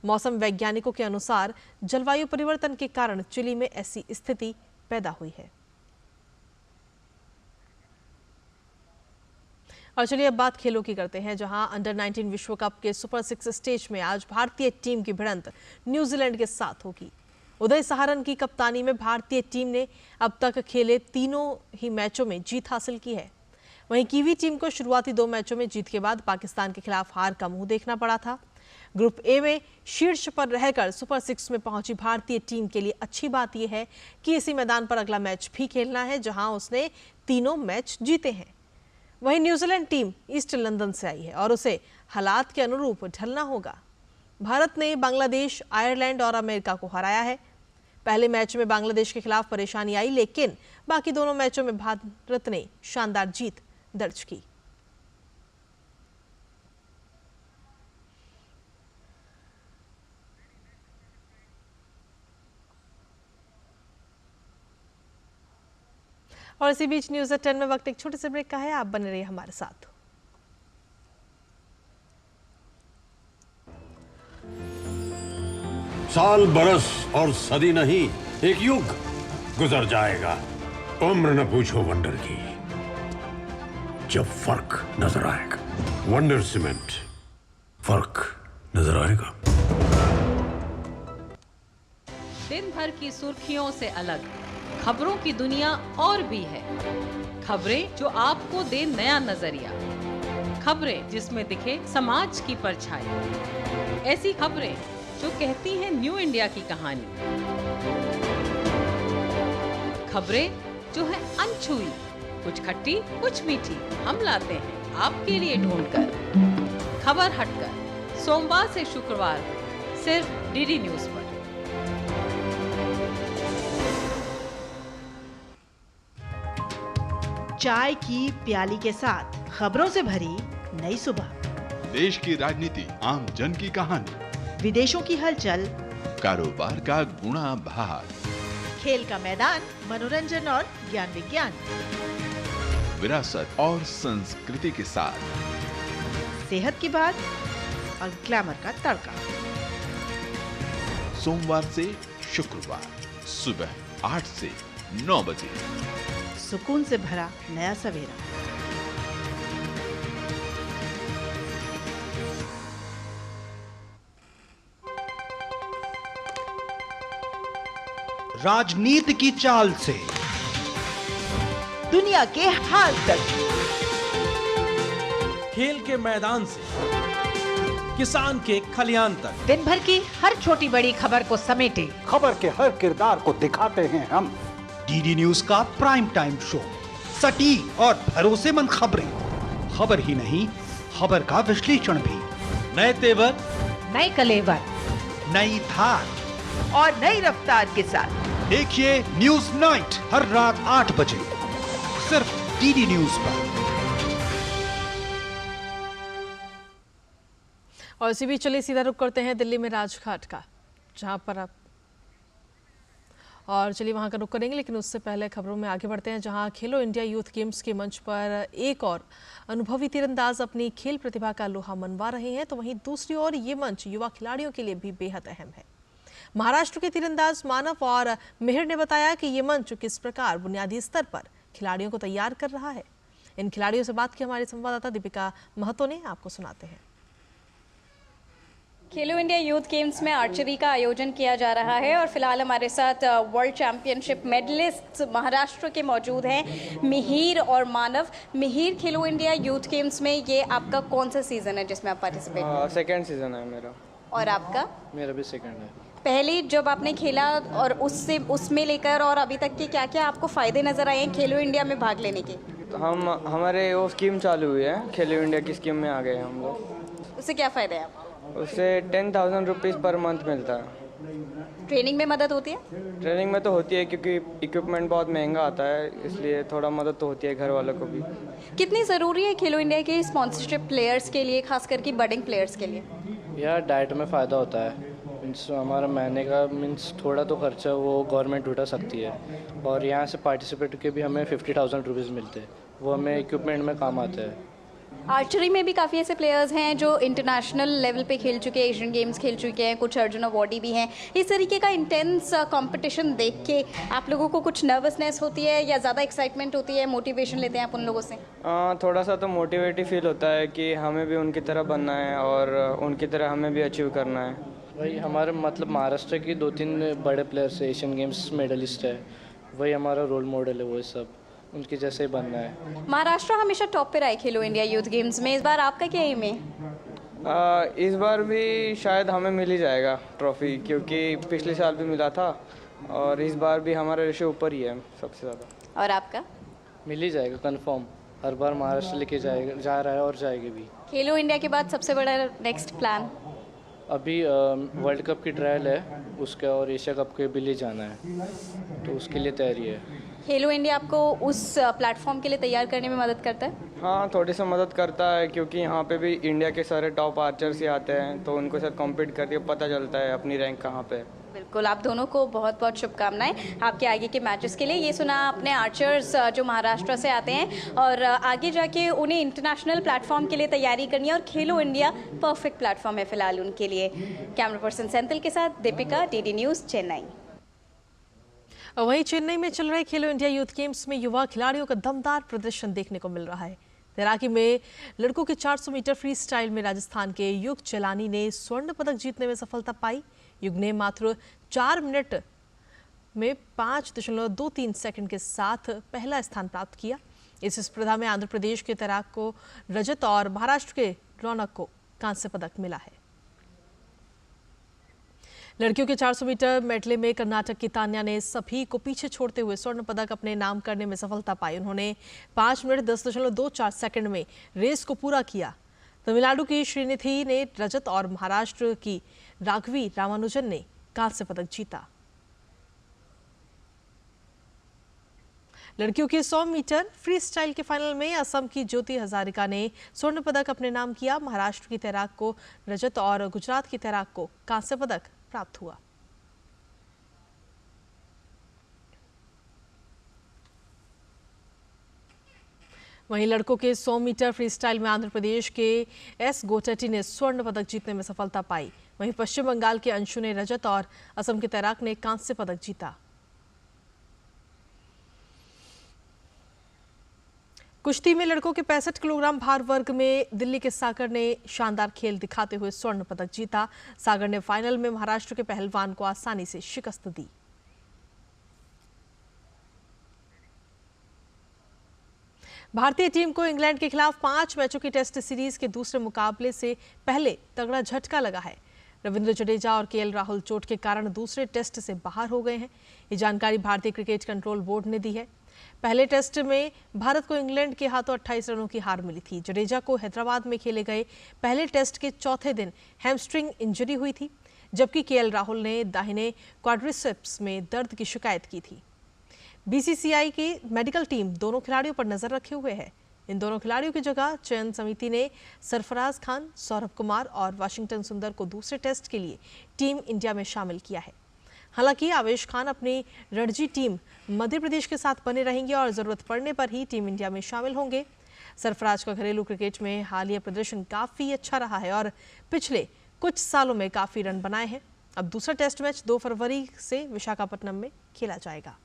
S1: मौसम वैज्ञानिकों के अनुसार जलवायु परिवर्तन के कारण चिली में ऐसी स्थिति पैदा हुई है। और चलिए अब बात खेलों की करते हैं, जहां अंडर 19 विश्व कप के सुपर 6 स्टेज में आज भारतीय टीम की भिड़ंत न्यूजीलैंड के साथ होगी। उदय सहारन की कप्तानी में भारतीय टीम ने अब तक खेले तीनों ही मैचों में जीत हासिल की है। वहीं कीवी टीम को शुरुआती 2 मैचों में जीत के बाद पाकिस्तान के खिलाफ हार का मुंह देखना पड़ा था। ग्रुप ए में शीर्ष पर रहकर सुपर 6 में पहुंची भारतीय टीम के लिए अच्छी बात यह है कि इसी मैदान पर अगला मैच भी खेलना है, जहां उसने तीनों मैच जीते हैं। वहीं न्यूजीलैंड टीम ईस्ट लंदन से आई है और उसे हालात के अनुरूप ढलना होगा। भारत ने बांग्लादेश, आयरलैंड और अमेरिका को हराया है। पहले मैच में बांग्लादेश के खिलाफ परेशानी आई, लेकिन बाकी दोनों मैचों में भारत ने शानदार जीत दर्ज की। और इसी बीच न्यूज़ एट 10 में वक्त एक छोटे से ब्रेक का है। आप बने रहिए हमारे साथ।
S4: साल, बरस और सदी नहीं, एक युग गुजर जाएगा। उम्र न पूछो वंडर की, जब फर्क नजर आएगा। वंडर सीमेंट, फर्क नजर आएगा।
S15: दिन भर की सुर्खियों से अलग खबरों की दुनिया और भी है। खबरें जो आपको दे नया नजरिया, खबरें जिसमें दिखे समाज की परछाई। ऐसी खबरें जो कहती हैं न्यू इंडिया की कहानी। खबरें जो है अनछुई, कुछ खट्टी कुछ मीठी, हम लाते हैं आपके लिए ढूंढकर। खबर हटकर सोमवार से शुक्रवार सिर्फ डीडी न्यूज पर।
S16: चाय की प्याली के साथ खबरों से भरी नई सुबह।
S17: देश की राजनीति, आम जन की कहानी,
S16: विदेशों की हलचल,
S17: कारोबार का गुणा भाग,
S16: खेल का मैदान, मनोरंजन और ज्ञान विज्ञान,
S17: विरासत और संस्कृति के साथ
S16: सेहत की बात और ग्लैमर का तड़का।
S17: सोमवार से शुक्रवार सुबह 8 से 9 बजे।
S16: सुकून से भरा नया सवेरा।
S18: राजनीति की चाल से
S16: दुनिया के हाल तक,
S18: खेल के मैदान से किसान के खलियान तक,
S16: दिन भर की हर छोटी बड़ी खबर को समेटे
S18: खबर के हर किरदार को दिखाते हैं हम। डीडी न्यूज का प्राइम टाइम शो, सटीक और भरोसेमंद खबरें, खबर ही नहीं खबर का विश्लेषण भी, नए तेवर,
S16: नए कलेवर,
S18: नई धार
S16: और नई रफ्तार के साथ
S18: देखिए न्यूज नाइट हर रात 8 बजे सिर्फ डीडी न्यूज पर।
S1: और इसी बीच चलिए सीधा रुक करते हैं दिल्ली में राजघाट का, जहां पर आप और चलिए वहां का रुख करेंगे। लेकिन उससे पहले खबरों में आगे बढ़ते हैं, जहां खेलो इंडिया यूथ गेम्स के मंच पर एक और अनुभवी तीरंदाज अपनी खेल प्रतिभा का लोहा मनवा रहे हैं, तो वहीं दूसरी ओर ये मंच युवा खिलाड़ियों के लिए भी बेहद अहम है। महाराष्ट्र के तीरंदाज मानव और मिहिर ने बताया कि ये मंच किस प्रकार बुनियादी स्तर पर खिलाड़ियों को तैयार कर रहा है। इन खिलाड़ियों से बात की हमारे संवाददाता दीपिका महतो ने, आपको सुनाते हैं।
S19: खेलो इंडिया यूथ गेम्स में आर्चरी का आयोजन किया जा रहा है और फिलहाल हमारे साथ वर्ल्ड चैंपियनशिप मेडलिस्ट महाराष्ट्र के मौजूद हैं मिहिर और मानव। मिहिर, खेलो इंडिया यूथ गेम्स में ये आपका कौन सा सीजन है जिसमें आप पार्टिसिपेट?
S20: सेकंड सीजन है मेरा।
S19: और आपका?
S20: मेरा भी सेकंड है।
S19: पहले जब आपने खेला और उसमें लेकर और अभी तक के क्या क्या आपको फ़ायदे नज़र आए हैं खेलो इंडिया में भाग लेने के?
S20: तो हमारे वो स्कीम चालू हुई है, खेलो इंडिया की स्कीम में आ गए हम लोग।
S19: उससे क्या फ़ायदा है आपको?
S20: उससे 10,000 रुपीज़ पर मंथ मिलता है।
S19: ट्रेनिंग में मदद होती है?
S20: ट्रेनिंग में तो होती है क्योंकि इक्विपमेंट बहुत महंगा आता है, इसलिए थोड़ा मदद तो होती है घर वालों को भी।
S19: कितनी ज़रूरी है खेलो इंडिया के स्पॉन्सरशिप प्लेयर्स के लिए, खास करके बडिंग प्लेयर्स के लिए?
S20: यार डाइट में फ़ायदा होता है, मीन्स हमारा महीने का थोड़ा तो खर्चा वो गवर्नमेंट उठा सकती है और यहाँ से पार्टिसिपेट के भी हमें 50,000 रुपीज़ मिलते हैं, वो हमें इक्विपमेंट में काम आते हैं।
S19: आर्चरी में भी काफ़ी ऐसे प्लेयर्स हैं जो इंटरनेशनल लेवल पे खेल चुके हैं, एशियन गेम्स खेल चुके हैं, कुछ अर्जुन अवार्डी भी हैं। इस तरीके का इंटेंस कंपटीशन देख के आप लोगों को कुछ नर्वसनेस होती है या ज़्यादा एक्साइटमेंट होती है? मोटिवेशन लेते हैं आप उन लोगों से?
S20: थोड़ा सा तो मोटिवेट ही फील होता है कि हमें भी उनकी तरह बनना है और उनकी तरह हमें भी अचीव करना है। वही हमारे मतलब महाराष्ट्र की 2-3 बड़े प्लेयर्स है, एशियन गेम्स मेडलिस्ट है, वही हमारा रोल मॉडल है, वो सब उनके जैसे ही बनना है।
S19: महाराष्ट्र हमेशा टॉप पे रहा है खेलो इंडिया यूथ गेम्स में, इस बार आपका क्या एम है?
S20: इस बार भी शायद हमें मिल ही जाएगा ट्रॉफी, क्योंकि पिछले साल भी मिला था और इस बार भी हमारा रेशो ऊपर ही है सबसे ज़्यादा।
S19: और आपका?
S20: मिल ही जाएगा कंफर्म, हर बार महाराष्ट्र लेके जा रहा है और जाएगा भी।
S19: खेलो इंडिया के बाद सबसे बड़ा नेक्स्ट प्लान?
S20: अभी वर्ल्ड कप की ट्रायल है उसका और एशिया कप के भी लिए जाना है, तो उसके लिए तैयारी है।
S19: खेलो इंडिया आपको उस प्लेटफॉर्म के लिए तैयार करने में मदद करता है?
S20: हाँ, थोड़ी सी मदद करता है क्योंकि यहाँ पे भी इंडिया के सारे टॉप आर्चर्स ही आते हैं, तो उनके साथ कॉम्पीट करके पता चलता है अपनी रैंक कहाँ पे।
S19: बिल्कुल, आप दोनों को बहुत बहुत शुभकामनाएं आपके आगे के मैचेस के लिए। ये सुना आपने आर्चर्स जो महाराष्ट्र से आते हैं और आगे जाके उन्हें इंटरनेशनल प्लेटफॉर्म के लिए तैयारी करनी है और खेलो इंडिया परफेक्ट प्लेटफॉर्म है फिलहाल उनके लिए। कैमरा पर्सन सेंथिल के साथ दीपिका, डीडी न्यूज़, चेन्नई।
S1: वहीं चेन्नई में चल रहे खेलो इंडिया यूथ गेम्स में युवा खिलाड़ियों का दमदार प्रदर्शन देखने को मिल रहा है। तैराकी में लड़कों के 400 मीटर फ्री स्टाइल में राजस्थान के युग चलानी ने स्वर्ण पदक जीतने में सफलता पाई। युग ने मात्र 4 मिनट में 5.23 सेकंड के साथ पहला स्थान प्राप्त किया। इस स्पर्धा में आंध्र प्रदेश के तैराक को रजत और महाराष्ट्र के रौनक को कांस्य पदक मिला है। लड़कियों के 400 मीटर मेडले में कर्नाटक की तान्या ने सभी को पीछे छोड़ते हुए स्वर्ण पदक अपने नाम करने में सफलता पाई। उन्होंने 5 मिनट 10.24 सेकंड में रेस को पूरा किया। तमिलनाडु की श्रीनिधि ने रजत और महाराष्ट्र की राघवी रामानुजन ने कांस्य पदक जीता। लड़कियों के 100 मीटर फ्री स्टाइल के फाइनल में असम की ज्योति हजारिका ने स्वर्ण पदक अपने नाम किया। महाराष्ट्र की तैराक को रजत और गुजरात की तैराक को कांस्य पदक प्राप्त हुआ। वहीं लड़कों के 100 मीटर फ्री स्टाइल में आंध्र प्रदेश के एस गोटेटी ने स्वर्ण पदक जीतने में सफलता पाई। वहीं पश्चिम बंगाल के अंशु ने रजत और असम के तैराक ने कांस्य पदक जीता। कुश्ती में लड़कों के 65 किलोग्राम भार वर्ग में दिल्ली के सागर ने शानदार खेल दिखाते हुए स्वर्ण पदक जीता। सागर ने फाइनल में महाराष्ट्र के पहलवान को आसानी से शिकस्त दी। भारतीय टीम को इंग्लैंड के खिलाफ 5 मैचों की टेस्ट सीरीज के दूसरे मुकाबले से पहले तगड़ा झटका लगा है। रविंद्र जडेजा और केएल राहुल चोट के कारण दूसरे टेस्ट से बाहर हो गए हैं। ये जानकारी भारतीय क्रिकेट कंट्रोल बोर्ड ने दी है। पहले टेस्ट में भारत को इंग्लैंड के हाथों 28 रनों की हार मिली थी। जडेजा को हैदराबाद में खेले गए पहले टेस्ट के चौथे दिन हैमस्ट्रिंग इंजरी हुई थी, जबकि केएल राहुल ने दाहिने क्वाड्रिसेप्स में दर्द की शिकायत की थी। बीसीसीआई की मेडिकल टीम दोनों खिलाड़ियों पर नजर रखे हुए है। इन दोनों खिलाड़ियों की जगह चयन समिति ने सरफराज खान, सौरभ कुमार और वाशिंगटन सुंदर को दूसरे टेस्ट के लिए टीम इंडिया में शामिल किया है। हालांकि आवेश खान अपनी रणजी टीम मध्य प्रदेश के साथ बने रहेंगे और जरूरत पड़ने पर ही टीम इंडिया में शामिल होंगे। सरफराज का घरेलू क्रिकेट में हालिया प्रदर्शन काफी अच्छा रहा है और पिछले कुछ सालों में काफी रन बनाए हैं। अब दूसरा टेस्ट मैच 2 फरवरी से विशाखापट्टनम में खेला जाएगा।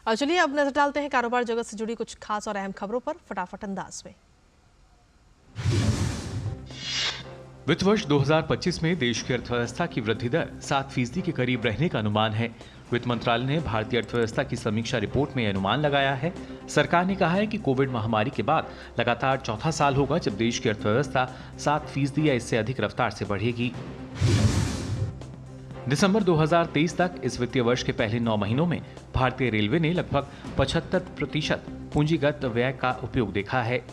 S1: और चलिए अब नजर डालते हैं कारोबार जगत से जुड़ी कुछ खास और अहम खबरों पर फटाफट अंदाज में।
S12: वित्त वर्ष 2025 में देश की अर्थव्यवस्था की वृद्धि दर 7% के करीब रहने का अनुमान है। वित्त मंत्रालय ने भारतीय अर्थव्यवस्था की समीक्षा रिपोर्ट में यह अनुमान लगाया है। सरकार ने कहा है कि कोविड महामारी के बाद लगातार चौथा साल होगा जब देश की अर्थव्यवस्था 7% या इससे अधिक रफ्तार से बढ़ेगी। दिसंबर 2023 तक इस वित्तीय वर्ष के पहले 9 महीनों में भारतीय रेलवे ने लगभग 75% पूंजीगत व्यय का उपयोग देखा है।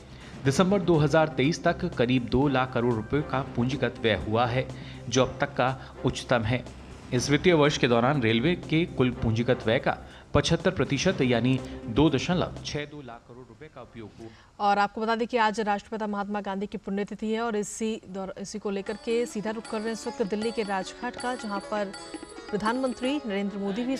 S12: दिसंबर 2023 तक करीब 2 लाख करोड़ रुपए का पूंजीगत व्यय हुआ है, जो अब तक का उच्चतम है। इस वित्तीय वर्ष के दौरान रेलवे के कुल पूंजीगत व्यय का 75% यानी 2.62 लाख करोड़ रुपए का उपयोग हुआ।
S1: और आपको बता दें कि आज राष्ट्रपिता महात्मा गांधी की पुण्यतिथि है और इसी को लेकर के सीधा रुख कर रहे हैं इस वक्त दिल्ली के राजघाट का, जहां पर प्रधानमंत्री नरेंद्र मोदी भी